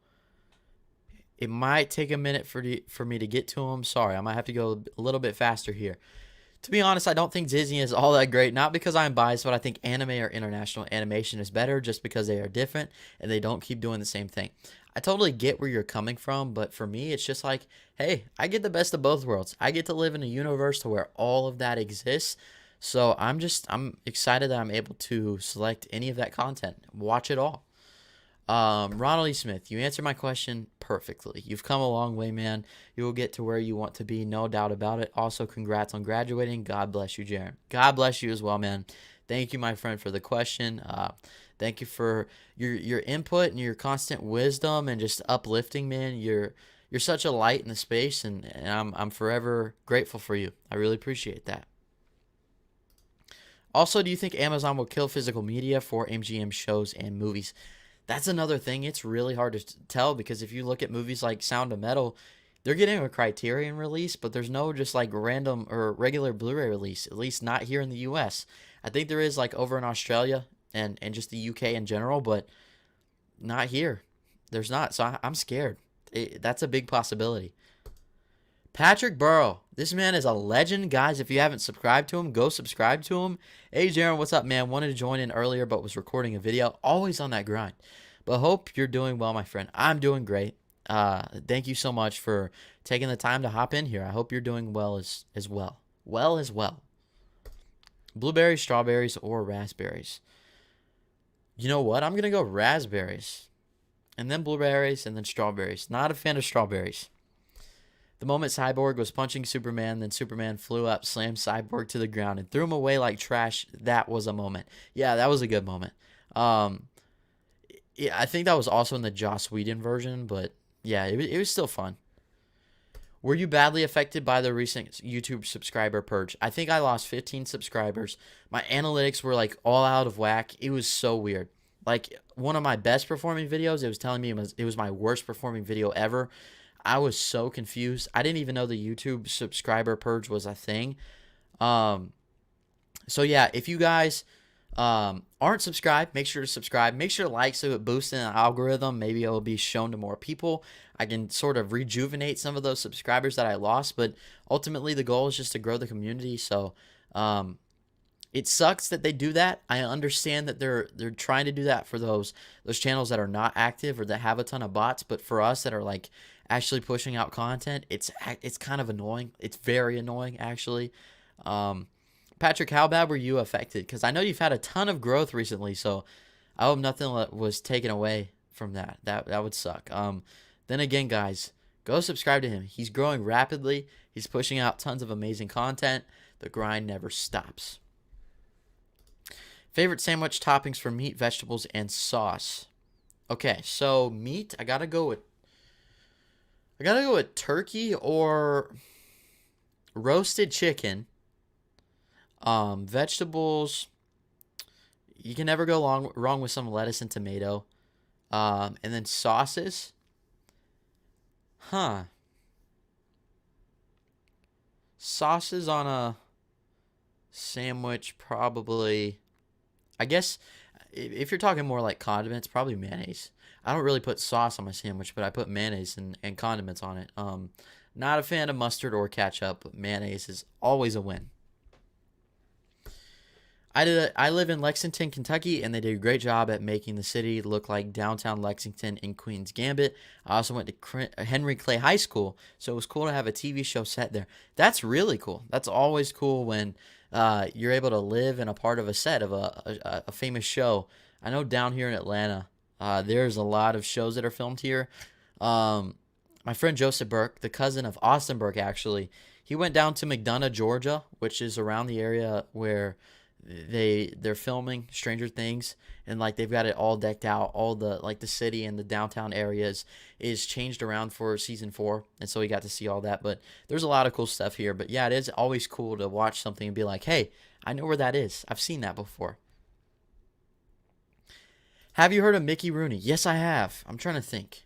it might take a minute for me to get to them. Sorry, I might have to go a little bit faster here. To be honest, I don't think Disney is all that great. Not because I'm biased, but I think anime or international animation is better just because they are different and they don't keep doing the same thing. I totally get where you're coming from, but for me, it's just like, hey, I get the best of both worlds. I get to live in a universe to where all of that exists. So I'm excited that I'm able to select any of that content, watch it all. Ronald E. Smith, you answered my question perfectly. You've come a long way, man. You will get to where you want to be, no doubt about it. Also, congrats on graduating. God bless you, Jaren. God bless you as well, man. Thank you, my friend, for the question. Thank you for your input and your constant wisdom and just uplifting, man. You're such a light in the space, and I'm forever grateful for you. I really appreciate that. Also, do you think Amazon will kill physical media for MGM shows and movies? That's another thing. It's really hard to tell because if you look at movies like Sound of Metal, they're getting a Criterion release, but there's no just like random or regular Blu-ray release, at least not here in the US. I think there is like over in Australia and just the UK in general, but not here. There's not. So I'm scared. That's a big possibility. Patrick Burrow. This man is a legend. Guys, if you haven't subscribed to him, go subscribe to him. Hey, Jaren, what's up, man? Wanted to join in earlier, but was recording a video. Always on that grind. But hope you're doing well, my friend. I'm doing great. Thank you so much for taking the time to hop in here. I hope you're doing well as well. Well as well. Blueberries, strawberries, or raspberries? You know what? I'm going to go raspberries. And then blueberries, and then strawberries. Not a fan of strawberries. The moment Cyborg was punching Superman, then Superman flew up, slammed Cyborg to the ground, and threw him away like trash. That was a moment. Yeah, that was a good moment. Yeah, I think that was also in the Joss Whedon version, but yeah, it was still fun. Were you badly affected by the recent YouTube subscriber purge? I think I lost 15 subscribers. My analytics were like all out of whack. It was so weird. Like one of my best performing videos, it was telling me it was my worst performing video ever. I was so confused. I didn't even know the YouTube subscriber purge was a thing. So yeah, if you guys aren't subscribed, make sure to subscribe. Make sure to like so it boosts in the algorithm. Maybe it will be shown to more people. I can sort of rejuvenate some of those subscribers that I lost, but ultimately the goal is just to grow the community. So it sucks that they do that. I understand that they're trying to do that for those channels that are not active or that have a ton of bots, but for us that are like actually pushing out content, it's kind of annoying. It's very annoying, actually. Patrick, how bad were you affected? Because I know you've had a ton of growth recently, so I hope nothing was taken away from that. That would suck. Then again, guys, go subscribe to him. He's growing rapidly. He's pushing out tons of amazing content. The grind never stops. Favorite sandwich toppings for meat, vegetables, and sauce? Okay, so meat, I gotta go with turkey or roasted chicken. Vegetables, you can never go wrong with some lettuce and tomato. And then sauces. Huh. Sauces on a sandwich, probably. I guess if you're talking more like condiments, probably mayonnaise. I don't really put sauce on my sandwich, but I put mayonnaise and condiments on it. Not a fan of mustard or ketchup, but mayonnaise is always a win. I live in Lexington, Kentucky, and they did a great job at making the city look like downtown Lexington in Queen's Gambit. I also went to Henry Clay High School, so it was cool to have a TV show set there. That's really cool. That's always cool when you're able to live in a part of a set of a famous show. I know down here in Atlanta, there's a lot of shows that are filmed here. My friend Joseph Burke, the cousin of Austin Burke, actually, he went down to McDonough, Georgia, which is around the area where they're filming Stranger Things, and like they've got it all decked out. All the like the city and the downtown areas is changed around for season 4, and so we got to see all that. But there's a lot of cool stuff here. But yeah, it is always cool to watch something and be like, hey, I know where that is. I've seen that before. Have you heard of Mickey Rooney? Yes, I have. I'm trying to think.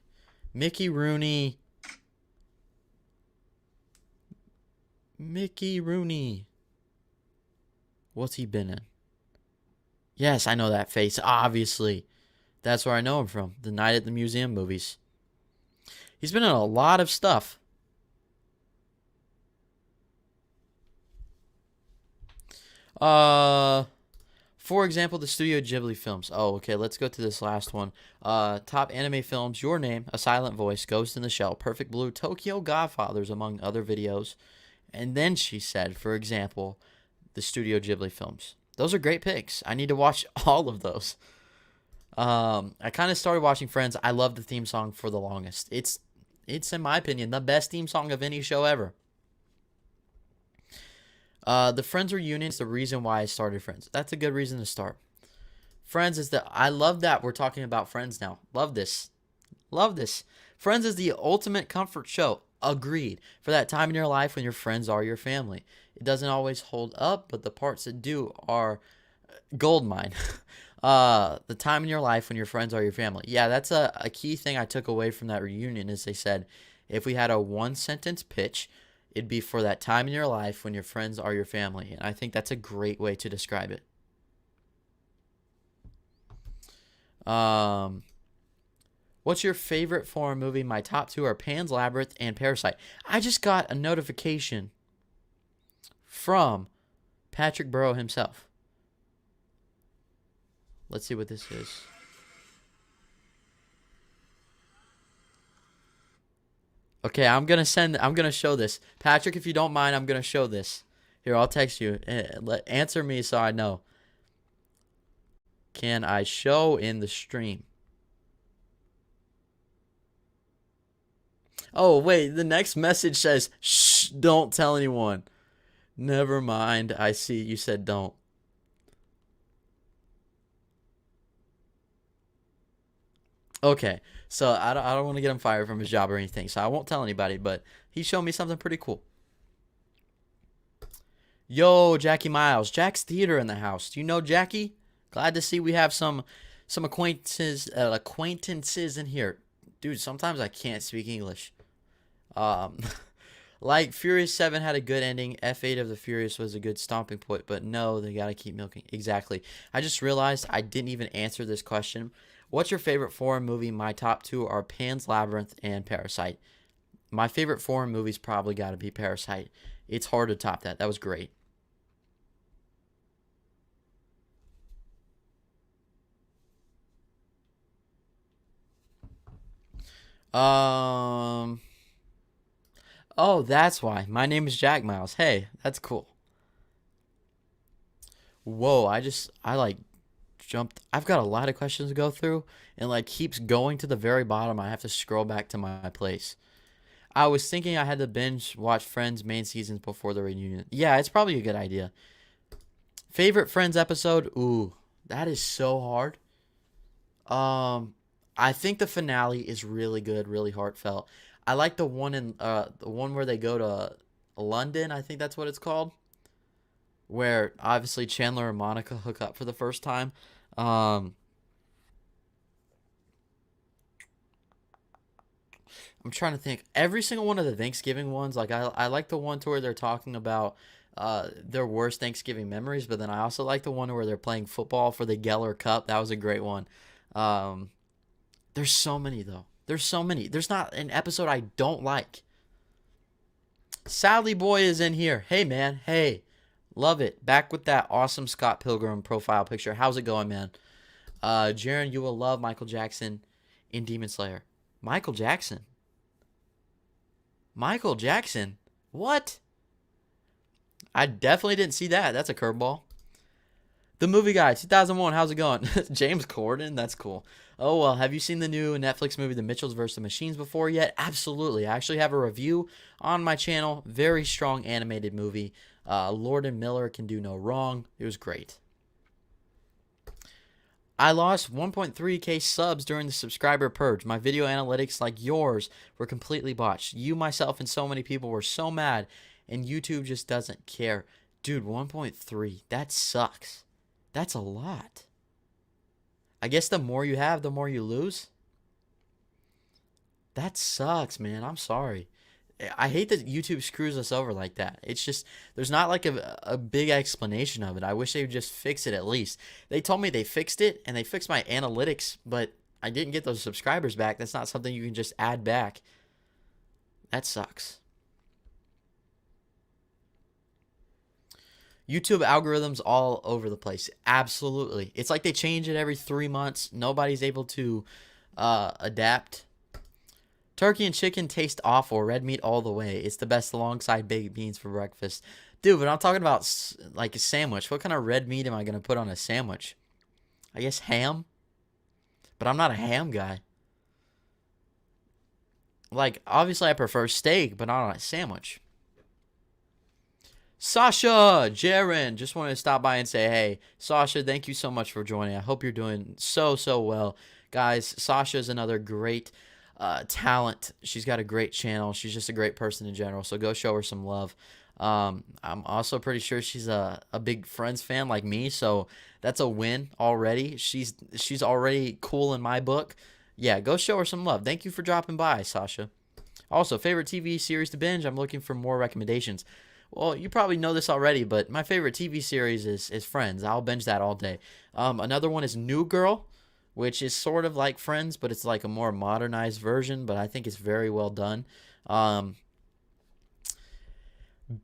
Mickey Rooney. Mickey Rooney. What's he been in? Yes, I know that face, obviously. That's where I know him from. The Night at the Museum movies. He's been in a lot of stuff. For example, the Studio Ghibli films. Oh, okay, let's go to this last one. Top anime films. Your Name, A Silent Voice, Ghost in the Shell, Perfect Blue, Tokyo Godfathers, among other videos. And then she said, for example, the Studio Ghibli films. Those are great picks. I need to watch all of those. I kind of started watching Friends. I love the theme song for the longest. It's in my opinion the best theme song of any show ever. The Friends reunion is the reason why I started Friends. That's a good reason to start. Friends is I love that we're talking about Friends now. Love this. Love this. Friends is the ultimate comfort show. Agreed. For that time in your life when your friends are your family. It doesn't always hold up, but the parts that do are goldmine. The time in your life when your friends are your family. Yeah, that's a key thing I took away from that reunion is they said, if we had a one-sentence pitch, it'd be for that time in your life when your friends are your family. And I think that's a great way to describe it. What's your favorite foreign movie? My top 2 are Pan's Labyrinth and Parasite. I just got a notification from Patrick Burrow himself. Let's see what this is. Okay, I'm going to show this. Patrick, if you don't mind, I'm going to show this. Here, I'll text you. Answer me so I know. Can I show in the stream? Oh, wait, the next message says, shh, don't tell anyone. Never mind, I see you said don't. Okay, so I don't want to get him fired from his job or anything, so I won't tell anybody, but he showed me something pretty cool. Yo, Jackie Miles. Jack's Theater in the house. Do you know Jackie? Glad to see we have some acquaintances in here. Dude, sometimes I can't speak English. Like Furious 7 had a good ending. F8 of the Furious was a good stomping point, but no, they gotta keep milking. Exactly. I just realized I didn't even answer this question. What's your favorite foreign movie? My top 2 are Pan's Labyrinth and Parasite. My favorite foreign movie's probably gotta be Parasite. It's hard to top that. That was great. Oh, that's why. My name is Jack Miles. Hey, that's cool. Whoa, I like jumped. I've got a lot of questions to go through and like keeps going to the very bottom. I have to scroll back to my place. I was thinking I had to binge watch Friends main seasons before the reunion. Yeah, it's probably a good idea. Favorite Friends episode? Ooh, that is so hard. I think the finale is really good, really heartfelt. I like the one where they go to London, I think that's what it's called, where obviously Chandler and Monica hook up for the first time. Um I'm trying to think. Every single one of the Thanksgiving ones, like I like the one to where they're talking about their worst Thanksgiving memories, but then I also like the one where they're playing football for the Geller Cup. That was a great one. Um, there's so many though. There's so many. There's not an episode I don't like. Sally Boy is in here. Hey man, hey, love it. Back with that awesome Scott Pilgrim profile picture. How's it going, man? Jaren, you will love Michael Jackson in Demon Slayer. Michael Jackson. Michael Jackson. What? I definitely didn't see that. That's a curveball. The Movie Guy, 2001. How's it going? James Corden. That's cool. Oh, well, have you seen the new Netflix movie, The Mitchells vs. the Machines, before yet? Absolutely. I actually have a review on my channel. Very strong animated movie. Lord and Miller can do no wrong. It was great. I lost 1.3k subs during the subscriber purge. My video analytics, like yours, were completely botched. You, myself, and so many people were so mad, and YouTube just doesn't care. Dude, 1.3. That sucks. That's a lot. I guess the more you have, the more you lose. That sucks, man. I'm sorry. I hate that YouTube screws us over like that. It's just, there's not like a big explanation of it. I wish they would just fix it at least. They told me they fixed it, and they fixed my analytics, but I didn't get those subscribers back. That's not something you can just add back. That sucks. YouTube algorithms all over the place. Absolutely. It's like they change it every 3 months. Nobody's able to adapt. Turkey and chicken taste awful. Red meat all the way. It's the best alongside baked beans for breakfast. Dude, but I'm talking about like a sandwich. What kind of red meat am I going to put on a sandwich? I guess ham? But I'm not a ham guy. Like, obviously I prefer steak, but not on a sandwich. Sasha, Jaren, just wanted to stop by and say, hey, Sasha, thank you so much for joining. I hope you're doing so well. Guys, Sasha is another great talent. She's got a great channel. She's just a great person in general, so go show her some love. I'm also pretty sure she's a big Friends fan like me, so that's a win already. She's already cool in my book. Yeah, go show her some love. Thank you for dropping by, Sasha. Also, favorite TV series to binge? I'm looking for more recommendations. Well, you probably know this already, but my favorite TV series is Friends. I'll binge that all day. Another one is New Girl, which is sort of like Friends, but it's like a more modernized version, but I think it's very well done.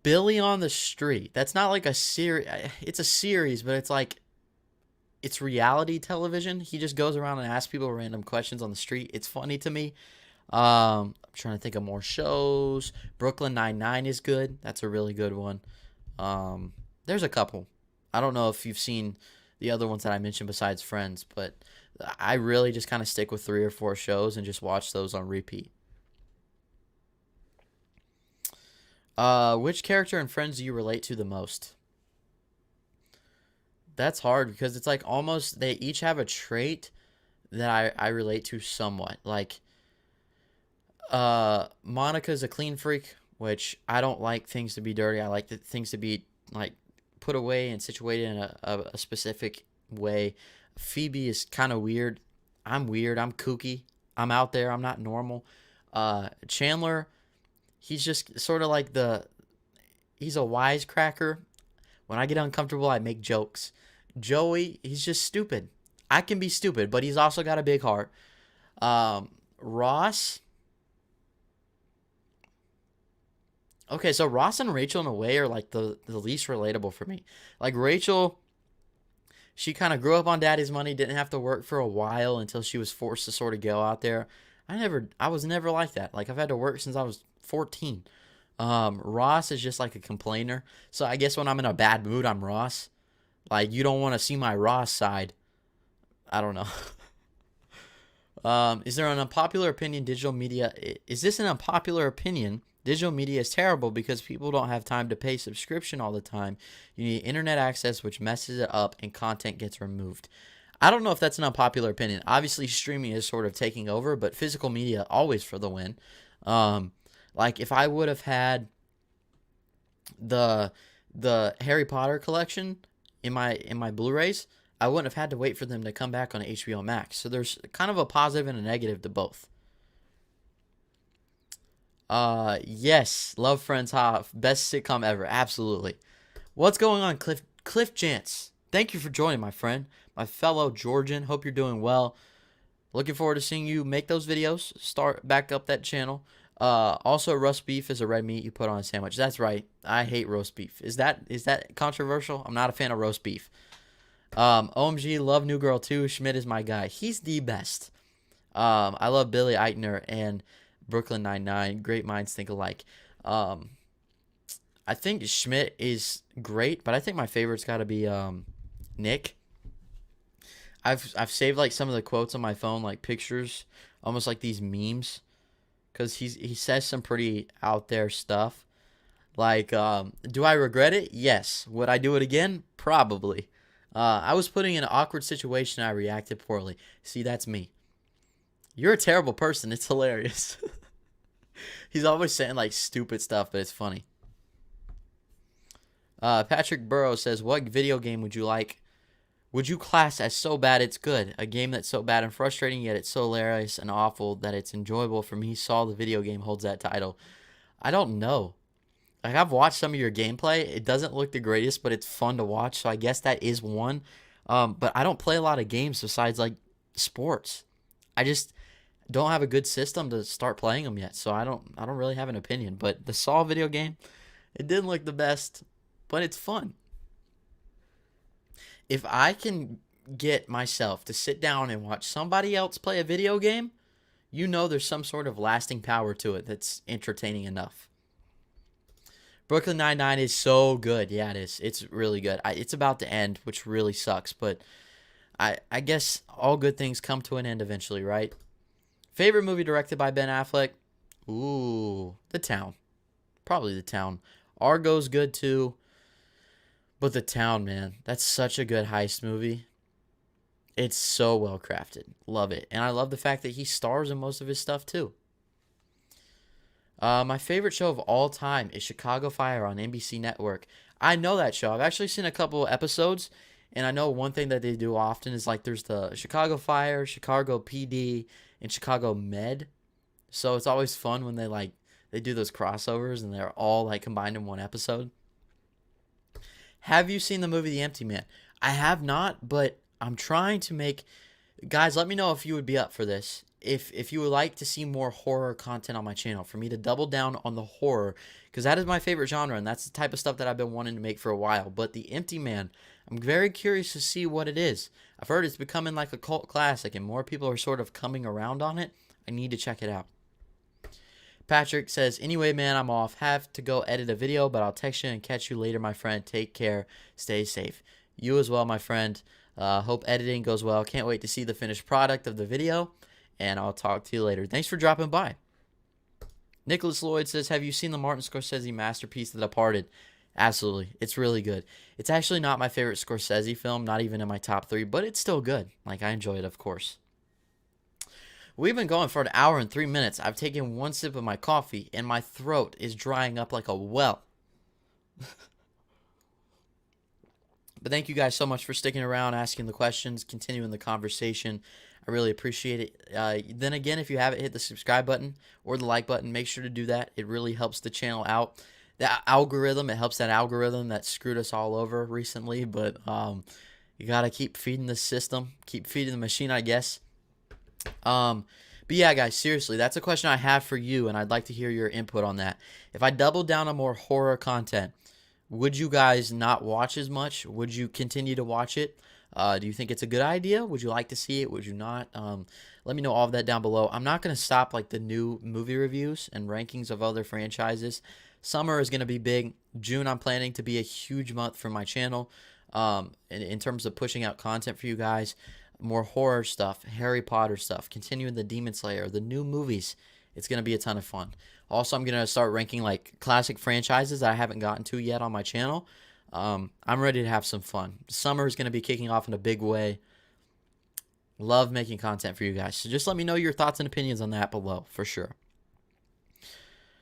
Billy on the Street. That's not like a series. It's a series, but it's reality television. He just goes around and asks people random questions on the street. It's funny to me. I'm trying to think of more shows. Brooklyn Nine-Nine is good. That's a really good one. There's a couple. I don't know if you've seen the other ones that I mentioned besides Friends, but I really just kind of stick with 3 or 4 shows and just watch those on repeat. Which character in Friends do you relate to the most? That's hard because it's like almost they each have a trait that I relate to somewhat. Like, Monica's a clean freak, which I don't like things to be dirty. I like things to be like put away and situated in a specific way. Phoebe is kind of weird. I'm weird. I'm kooky. I'm out there. I'm not normal. Chandler, he's just sort of like he's a wisecracker. When I get uncomfortable, I make jokes. Joey, he's just stupid. I can be stupid, but he's also got a big heart. Ross. Okay, so Ross and Rachel in a way are like the least relatable for me. Like Rachel, she kind of grew up on daddy's money, didn't have to work for a while until she was forced to sort of go out there. I was never like that. Like I've had to work since I was 14. Ross is just like a complainer. So I guess when I'm in a bad mood, I'm Ross. Like you don't want to see my Ross side. I don't know. Is there an unpopular opinion digital media? Is this an unpopular opinion? Digital media is terrible because people don't have time to pay subscription all the time. You need internet access, which messes it up, and content gets removed. I don't know if that's an unpopular opinion. Obviously, streaming is sort of taking over, but physical media always for the win. Like if I would have had the Harry Potter collection in my Blu-rays, I wouldn't have had to wait for them to come back on HBO Max. So there's kind of a positive and a negative to both. Yes, Love Friends, best sitcom ever, absolutely. What's going on, Cliff Chance? Thank you for joining, my friend, my fellow Georgian. Hope you're doing well. Looking forward to seeing you make those videos. Start back up that channel. Also, roast beef is a red meat you put on a sandwich. That's right. I hate roast beef. Is that controversial? I'm not a fan of roast beef. OMG, love New Girl too. Schmidt is my guy. He's the best. I love Billy Eichner and Brooklyn Nine-Nine. Great minds think alike. I think Schmidt is great, but I think my favorite's got to be Nick. I've saved like some of the quotes on my phone, like pictures, almost like these memes, because he says some pretty out there stuff. Like, do I regret it? Yes. Would I do it again? Probably. I was putting in an awkward situation. I reacted poorly. See, that's me. You're a terrible person. It's hilarious. He's always saying like stupid stuff, but it's funny. Patrick Burrows says, what video game would you class as so bad it's good? A game that's so bad and frustrating, yet it's so hilarious and awful that it's enjoyable. For me, Saw the video game holds that title. I don't know. Like, I've watched some of your gameplay. It doesn't look the greatest, but it's fun to watch, so I guess that is one. But I don't play a lot of games besides, like, sports. I just don't have a good system to start playing them yet, so I don't really have an opinion. But the Saw video game, it didn't look the best, but it's fun. If I can get myself to sit down and watch somebody else play a video game, you know there's some sort of lasting power to it that's entertaining enough. Brooklyn Nine-Nine is so good. Yeah, it is. It's really good. It's about to end, which really sucks, but I guess all good things come to an end eventually, right? Favorite movie directed by Ben Affleck? Ooh, The Town. Probably The Town. Argo's good too. But The Town, man, that's such a good heist movie. It's so well crafted. Love it. And I love the fact that he stars in most of his stuff too. My favorite show of all time is Chicago Fire on NBC Network. I know that show. I've actually seen a couple episodes, and I know one thing that they do often is like there's the Chicago Fire, Chicago PD, and Chicago Med. So it's always fun when they do those crossovers and they're all like combined in one episode. Have you seen the movie The Empty Man? I have not, but I'm trying to make... Guys, let me know if you would be up for this. If you would like to see more horror content on my channel, for me to double down on the horror, because that is my favorite genre, and that's the type of stuff that I've been wanting to make for a while. But The Empty Man, I'm very curious to see what it is. I've heard it's becoming like a cult classic, and more people are sort of coming around on it. I need to check it out. Patrick says, anyway, man, I'm off. Have to go edit a video, but I'll text you and catch you later, my friend. Take care. Stay safe. You as well, my friend. Hope editing goes well. Can't wait to see the finished product of the video, and I'll talk to you later. Thanks for dropping by. Nicholas Lloyd says, have you seen the Martin Scorsese masterpiece, The Departed? Absolutely. It's really good. It's actually not my favorite Scorsese film, not even in my top 3, but it's still good. Like, I enjoy it, of course. We've been going for an hour and 3 minutes. I've taken one sip of my coffee, and my throat is drying up like a well. But thank you guys so much for sticking around, asking the questions, continuing the conversation. I really appreciate it. Then again, if you haven't hit the subscribe button or the like button, make sure to do that. It really helps the channel out. The algorithm, it helps that algorithm that screwed us all over recently. But you got to keep feeding the system, keep feeding the machine, I guess. But yeah, guys, seriously, that's a question I have for you, and I'd like to hear your input on that. If I double down on more horror content, would you guys not watch as much? Would you continue to watch it? Do you think it's a good idea? Would you like to see it? Would you not? Let me know all of that down below. I'm not going to stop like the new movie reviews and rankings of other franchises. Summer is going to be big. June, I'm planning to be a huge month for my channel in terms of pushing out content for you guys. More horror stuff, Harry Potter stuff, continuing the Demon Slayer, the new movies. It's going to be a ton of fun. Also, I'm going to start ranking like classic franchises that I haven't gotten to yet on my channel. I'm ready to have some fun. Summer is going to be kicking off in a big way. Love making content for you guys. So just let me know your thoughts and opinions on that below, for sure.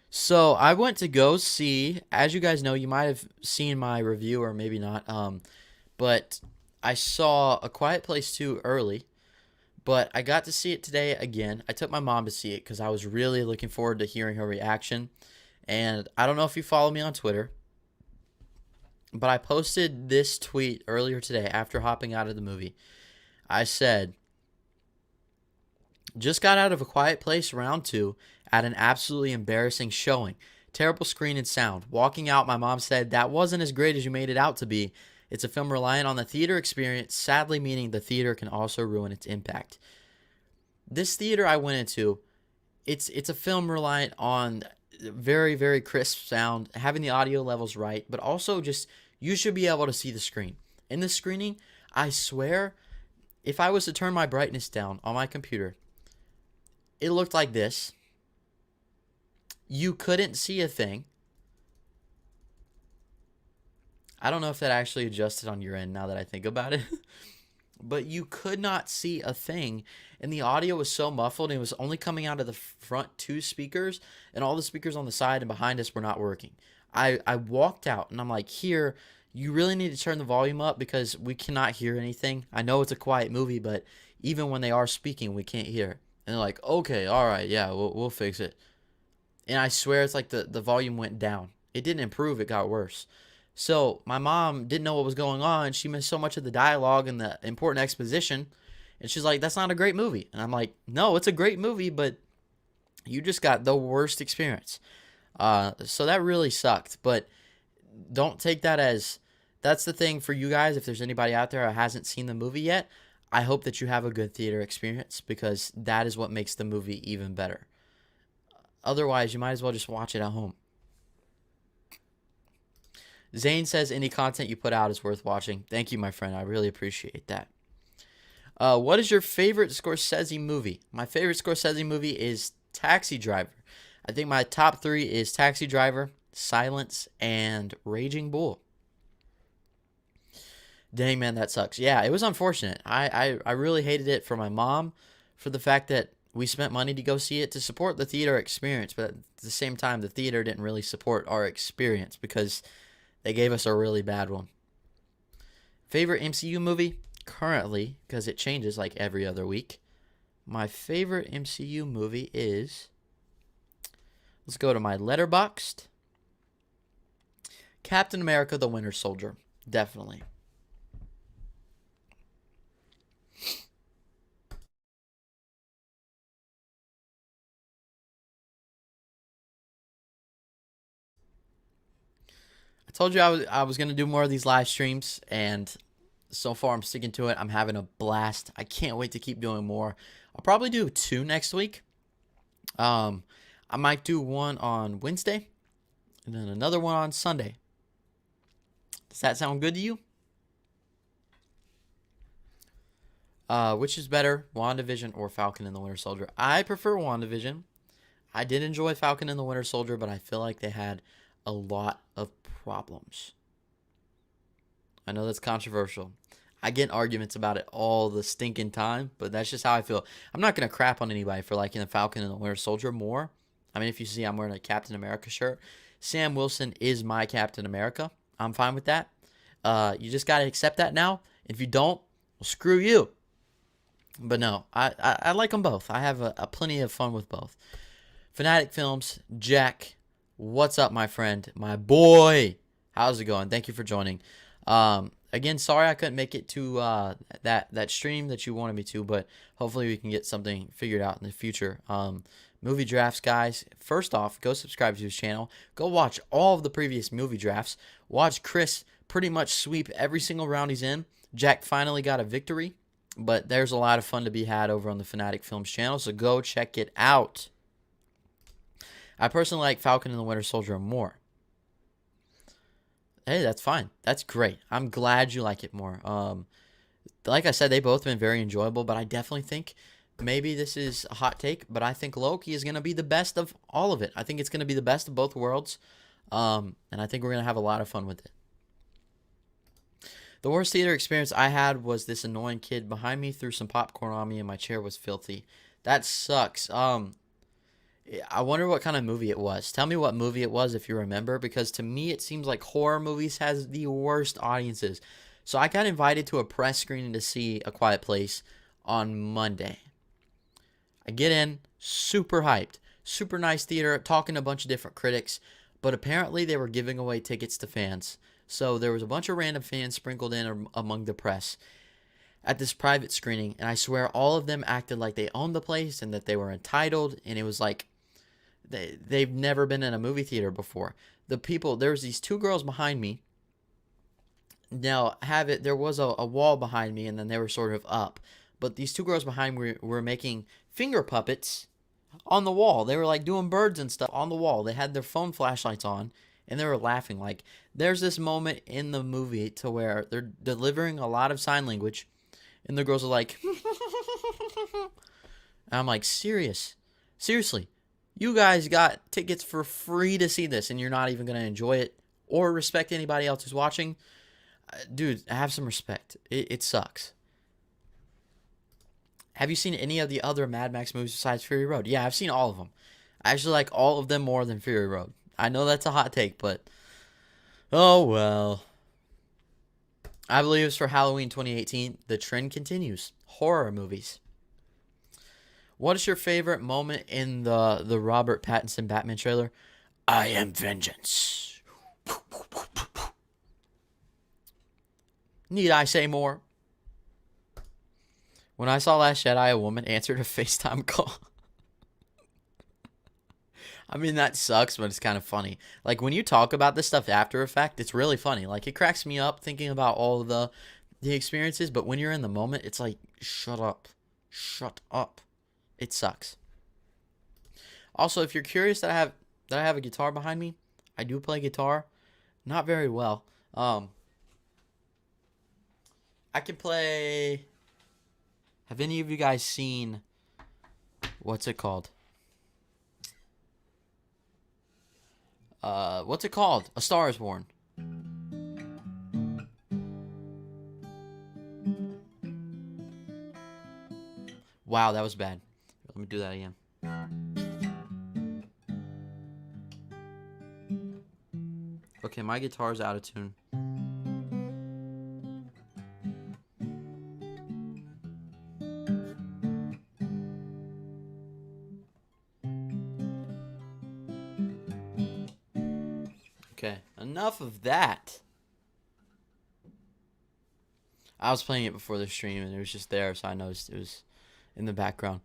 So I went to go see, as you guys know, you might have seen my review or maybe not, but I saw A Quiet Place 2 early, But I got to see it today again. I took my mom to see it because I was really looking forward to hearing her reaction. And I don't know if you follow me on Twitter, but I posted this tweet earlier today after hopping out of the movie. I said, just got out of A Quiet Place round 2 at an absolutely embarrassing showing. Terrible screen and sound. Walking out, my mom said, that wasn't as great as you made it out to be. It's a film reliant on the theater experience, sadly meaning the theater can also ruin its impact. This theater I went into, it's a film reliant on very, very crisp sound, having the audio levels right, but also just you should be able to see the screen. In the screening, I swear, if I was to turn my brightness down on my computer, it looked like this. You couldn't see a thing. I don't know if that actually adjusted on your end now that I think about it. But you could not see a thing. And the audio was so muffled. And it was only coming out of the front 2 speakers. And all the speakers on the side and behind us were not working. I walked out and I'm like, here, you really need to turn the volume up because we cannot hear anything. I know it's a quiet movie, but even when they are speaking, we can't hear it. And they're like, okay, all right, yeah, we'll fix it. And I swear it's like the volume went down. It didn't improve, it got worse. So my mom didn't know what was going on. She missed so much of the dialogue and the important exposition. And she's like, that's not a great movie. And I'm like, no, it's a great movie, but you just got the worst experience. So that really sucked. But don't take that as, that's the thing for you guys. If there's anybody out there who hasn't seen the movie yet, I hope that you have a good theater experience because that is what makes the movie even better. Otherwise, you might as well just watch it at home. Zane says any content you put out is worth watching. Thank you, my friend. I really appreciate that. What is your favorite Scorsese movie? My favorite Scorsese movie is Taxi Driver. I think my top 3 is Taxi Driver, Silence, and Raging Bull. Dang, man, that sucks. Yeah, it was unfortunate. I really hated it for my mom for the fact that we spent money to go see it to support the theater experience, but at the same time, the theater didn't really support our experience because they gave us a really bad one. Favorite MCU movie? Currently, because it changes like every other week, my favorite MCU movie is, let's go to my Letterboxd, Captain America the Winter Soldier. Definitely. I told you I was going to do more of these live streams, and so far I'm sticking to it. I'm having a blast. I can't wait to keep doing more. I'll probably do 2 next week. I might do one on Wednesday, and then another one on Sunday. Does that sound good to you? Which is better, WandaVision or Falcon and the Winter Soldier? I prefer WandaVision. I did enjoy Falcon and the Winter Soldier, but I feel like they had a lot of problems. I know that's controversial. I get in arguments about it all the stinking time, but that's just how I feel. I'm not going to crap on anybody for liking the Falcon and the Winter Soldier more. I mean, if you see I'm wearing a Captain America shirt, Sam Wilson is my Captain America. I'm fine with that. You just got to accept that now. If you don't, well, screw you. But no, I like them both. I have a plenty of fun with both. Fanatic Films, Jack, what's up, my friend? My boy. How's it going? Thank you for joining. Again, sorry I couldn't make it to that stream that you wanted me to, but hopefully we can get something figured out in the future. Movie drafts, guys. First off, go subscribe to his channel. Go watch all of the previous movie drafts. Watch Chris pretty much sweep every single round he's in. Jack finally got a victory, but there's a lot of fun to be had over on the Fanatic Films channel, so go check it out. I personally like Falcon and the Winter Soldier more. Hey, that's fine. That's great. I'm glad you like it more. Like I said, they both been very enjoyable, but I definitely think maybe this is a hot take, but I think Loki is going to be the best of all of it. I think it's going to be the best of both worlds, and I think we're going to have a lot of fun with it. The worst theater experience I had was this annoying kid behind me threw some popcorn on me and my chair was filthy. That sucks. I wonder what kind of movie it was. Tell me what movie it was if you remember, because to me it seems like horror movies has the worst audiences. So I got invited to a press screening to see A Quiet Place on Monday. I get in, super hyped, super nice theater, talking to a bunch of different critics, but apparently they were giving away tickets to fans. So there was a bunch of random fans sprinkled in among the press at this private screening, and I swear all of them acted like they owned the place and that they were entitled, and it was like they've never been in a movie theater before. There was these two girls behind me. Now, there was a wall behind me, and then they were sort of up. But these two girls behind me were making finger puppets on the wall. They were like doing birds and stuff on the wall. They had their phone flashlights on, and they were laughing. Like, there's this moment in the movie to where they're delivering a lot of sign language, and the girls are like, and I'm like, seriously, you guys got tickets for free to see this, and you're not even going to enjoy it or respect anybody else who's watching? Dude, have some respect. It sucks. Have you seen any of the other Mad Max movies besides Fury Road? Yeah, I've seen all of them. I actually like all of them more than Fury Road. I know that's a hot take, but oh well. I believe it's for Halloween 2018. The trend continues. Horror movies. What is your favorite moment in the Robert Pattinson Batman trailer? I am vengeance. Need I say more? When I saw Last Jedi, a woman answered a FaceTime call. I mean, that sucks, but it's kind of funny. Like, when you talk about this stuff after effect, it's really funny. Like, it cracks me up thinking about all of the experiences, but when you're in the moment, it's like, shut up. Shut up. It sucks. Also, if you're curious that I have a guitar behind me, I do play guitar. Not very well. I can play... Have any of you guys seen... What's it called? What's it called? A Star is Born. Wow, that was bad. Let me do that again. Okay, my guitar's out of tune. Okay, enough of that. I was playing it before the stream and it was just there, so I noticed it was in the background.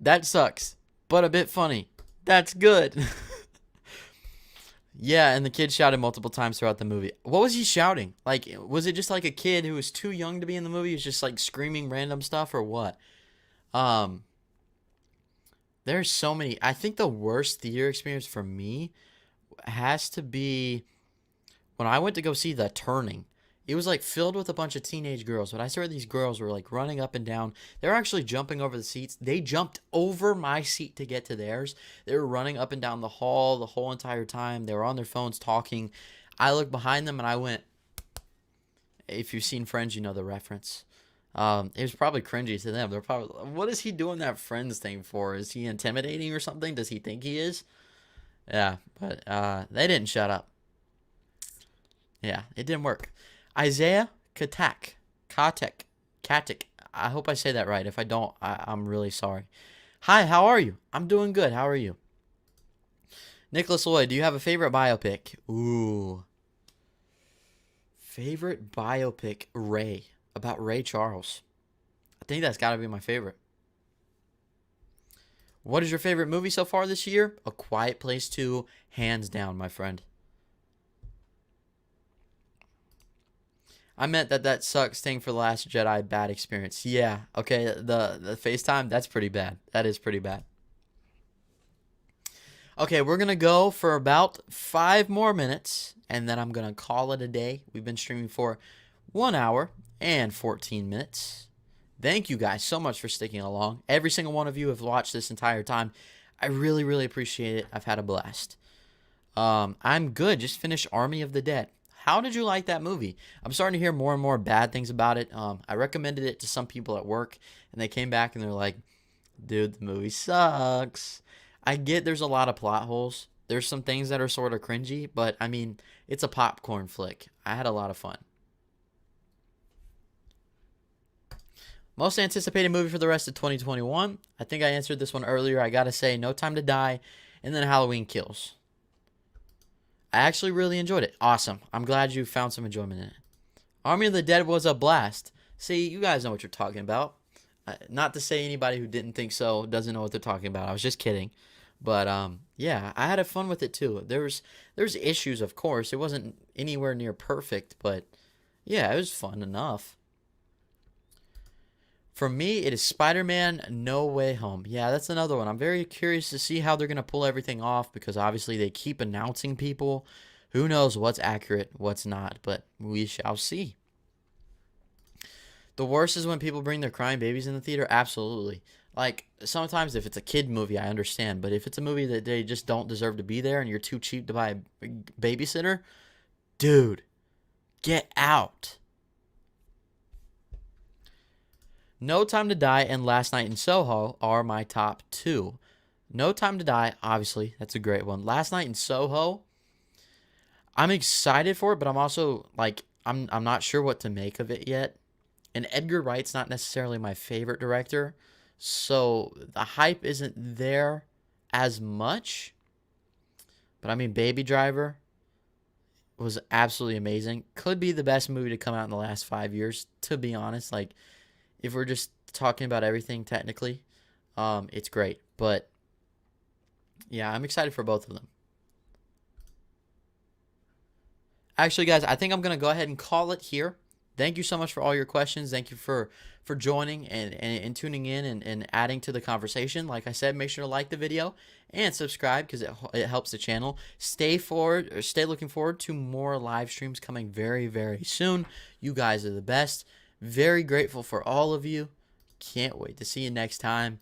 That sucks, but a bit funny. That's good. Yeah, and the kid shouted multiple times throughout the movie. What was he shouting? Like, was it just like a kid who was too young to be in the movie? He was just like screaming random stuff or what? There's so many. I think the worst theater experience for me has to be when I went to go see The Turning. It was like filled with a bunch of teenage girls, but I saw these girls were like running up and down. They were actually jumping over the seats. They jumped over my seat to get to theirs. They were running up and down the hall the whole entire time. They were on their phones talking. I looked behind them and I went, if you've seen Friends, you know the reference. It was probably cringy to them. They're probably, what is he doing that Friends thing for? Is he intimidating or something? Does he think he is? Yeah, but they didn't shut up. Yeah, it didn't work. Isaiah Katak. I hope I say that right. If I don't, I'm really sorry. Hi, how are you? I'm doing good. How are you? Nicholas Lloyd, do you have a favorite biopic? Ooh. Favorite biopic, Ray. About Ray Charles. I think that's got to be my favorite. What is your favorite movie so far this year? A Quiet Place 2, hands down, my friend. I meant that sucks thing for The Last Jedi, bad experience. Yeah, okay, the FaceTime, that's pretty bad. That is pretty bad. Okay, we're going to go for about 5 more minutes, and then I'm going to call it a day. We've been streaming for 1 hour and 14 minutes. Thank you guys so much for sticking along. Every single one of you have watched this entire time. I really, really appreciate it. I've had a blast. I'm good. Just finished Army of the Dead. How did you like that movie? I'm starting to hear more and more bad things about it. I recommended it to some people at work, and they came back and they're like, dude, the movie sucks. I get there's a lot of plot holes. There's some things that are sort of cringy, but, I mean, it's a popcorn flick. I had a lot of fun. Most anticipated movie for the rest of 2021. I think I answered this one earlier. I gotta say, No Time to Die, and then Halloween Kills. I actually really enjoyed it. Awesome. I'm glad you found some enjoyment in it. Army of the Dead was a blast. See, you guys know what you're talking about. Not to say anybody who didn't think so doesn't know what they're talking about. I was just kidding. But yeah, I had fun with it too. There's issues, of course. It wasn't anywhere near perfect, but yeah, it was fun enough. For me, it is Spider-Man No Way Home. Yeah, that's another one. I'm very curious to see how they're going to pull everything off because obviously they keep announcing people. Who knows what's accurate, what's not, but we shall see. The worst is when people bring their crying babies in the theater. Absolutely. Like, sometimes if it's a kid movie, I understand. But if it's a movie that they just don't deserve to be there and you're too cheap to buy a babysitter, dude, get out. No Time to Die and Last Night in Soho are my top two. No Time to Die, obviously, that's a great one. Last Night in Soho, I'm excited for it, but I'm also, like, I'm not sure what to make of it yet. And Edgar Wright's not necessarily my favorite director, so the hype isn't there as much. But I mean, Baby Driver was absolutely amazing. Could be the best movie to come out in the last 5 years, to be honest. Like, if we're just talking about everything technically, it's great. But yeah, I'm excited for both of them. Actually, guys, I think I'm going to go ahead and call it here. Thank you so much for all your questions. Thank you for joining and tuning in and adding to the conversation. Like I said, make sure to like the video and subscribe because it helps the channel. Stay looking forward to more live streams coming very, very soon. You guys are the best. Very grateful for all of you. Can't wait to see you next time.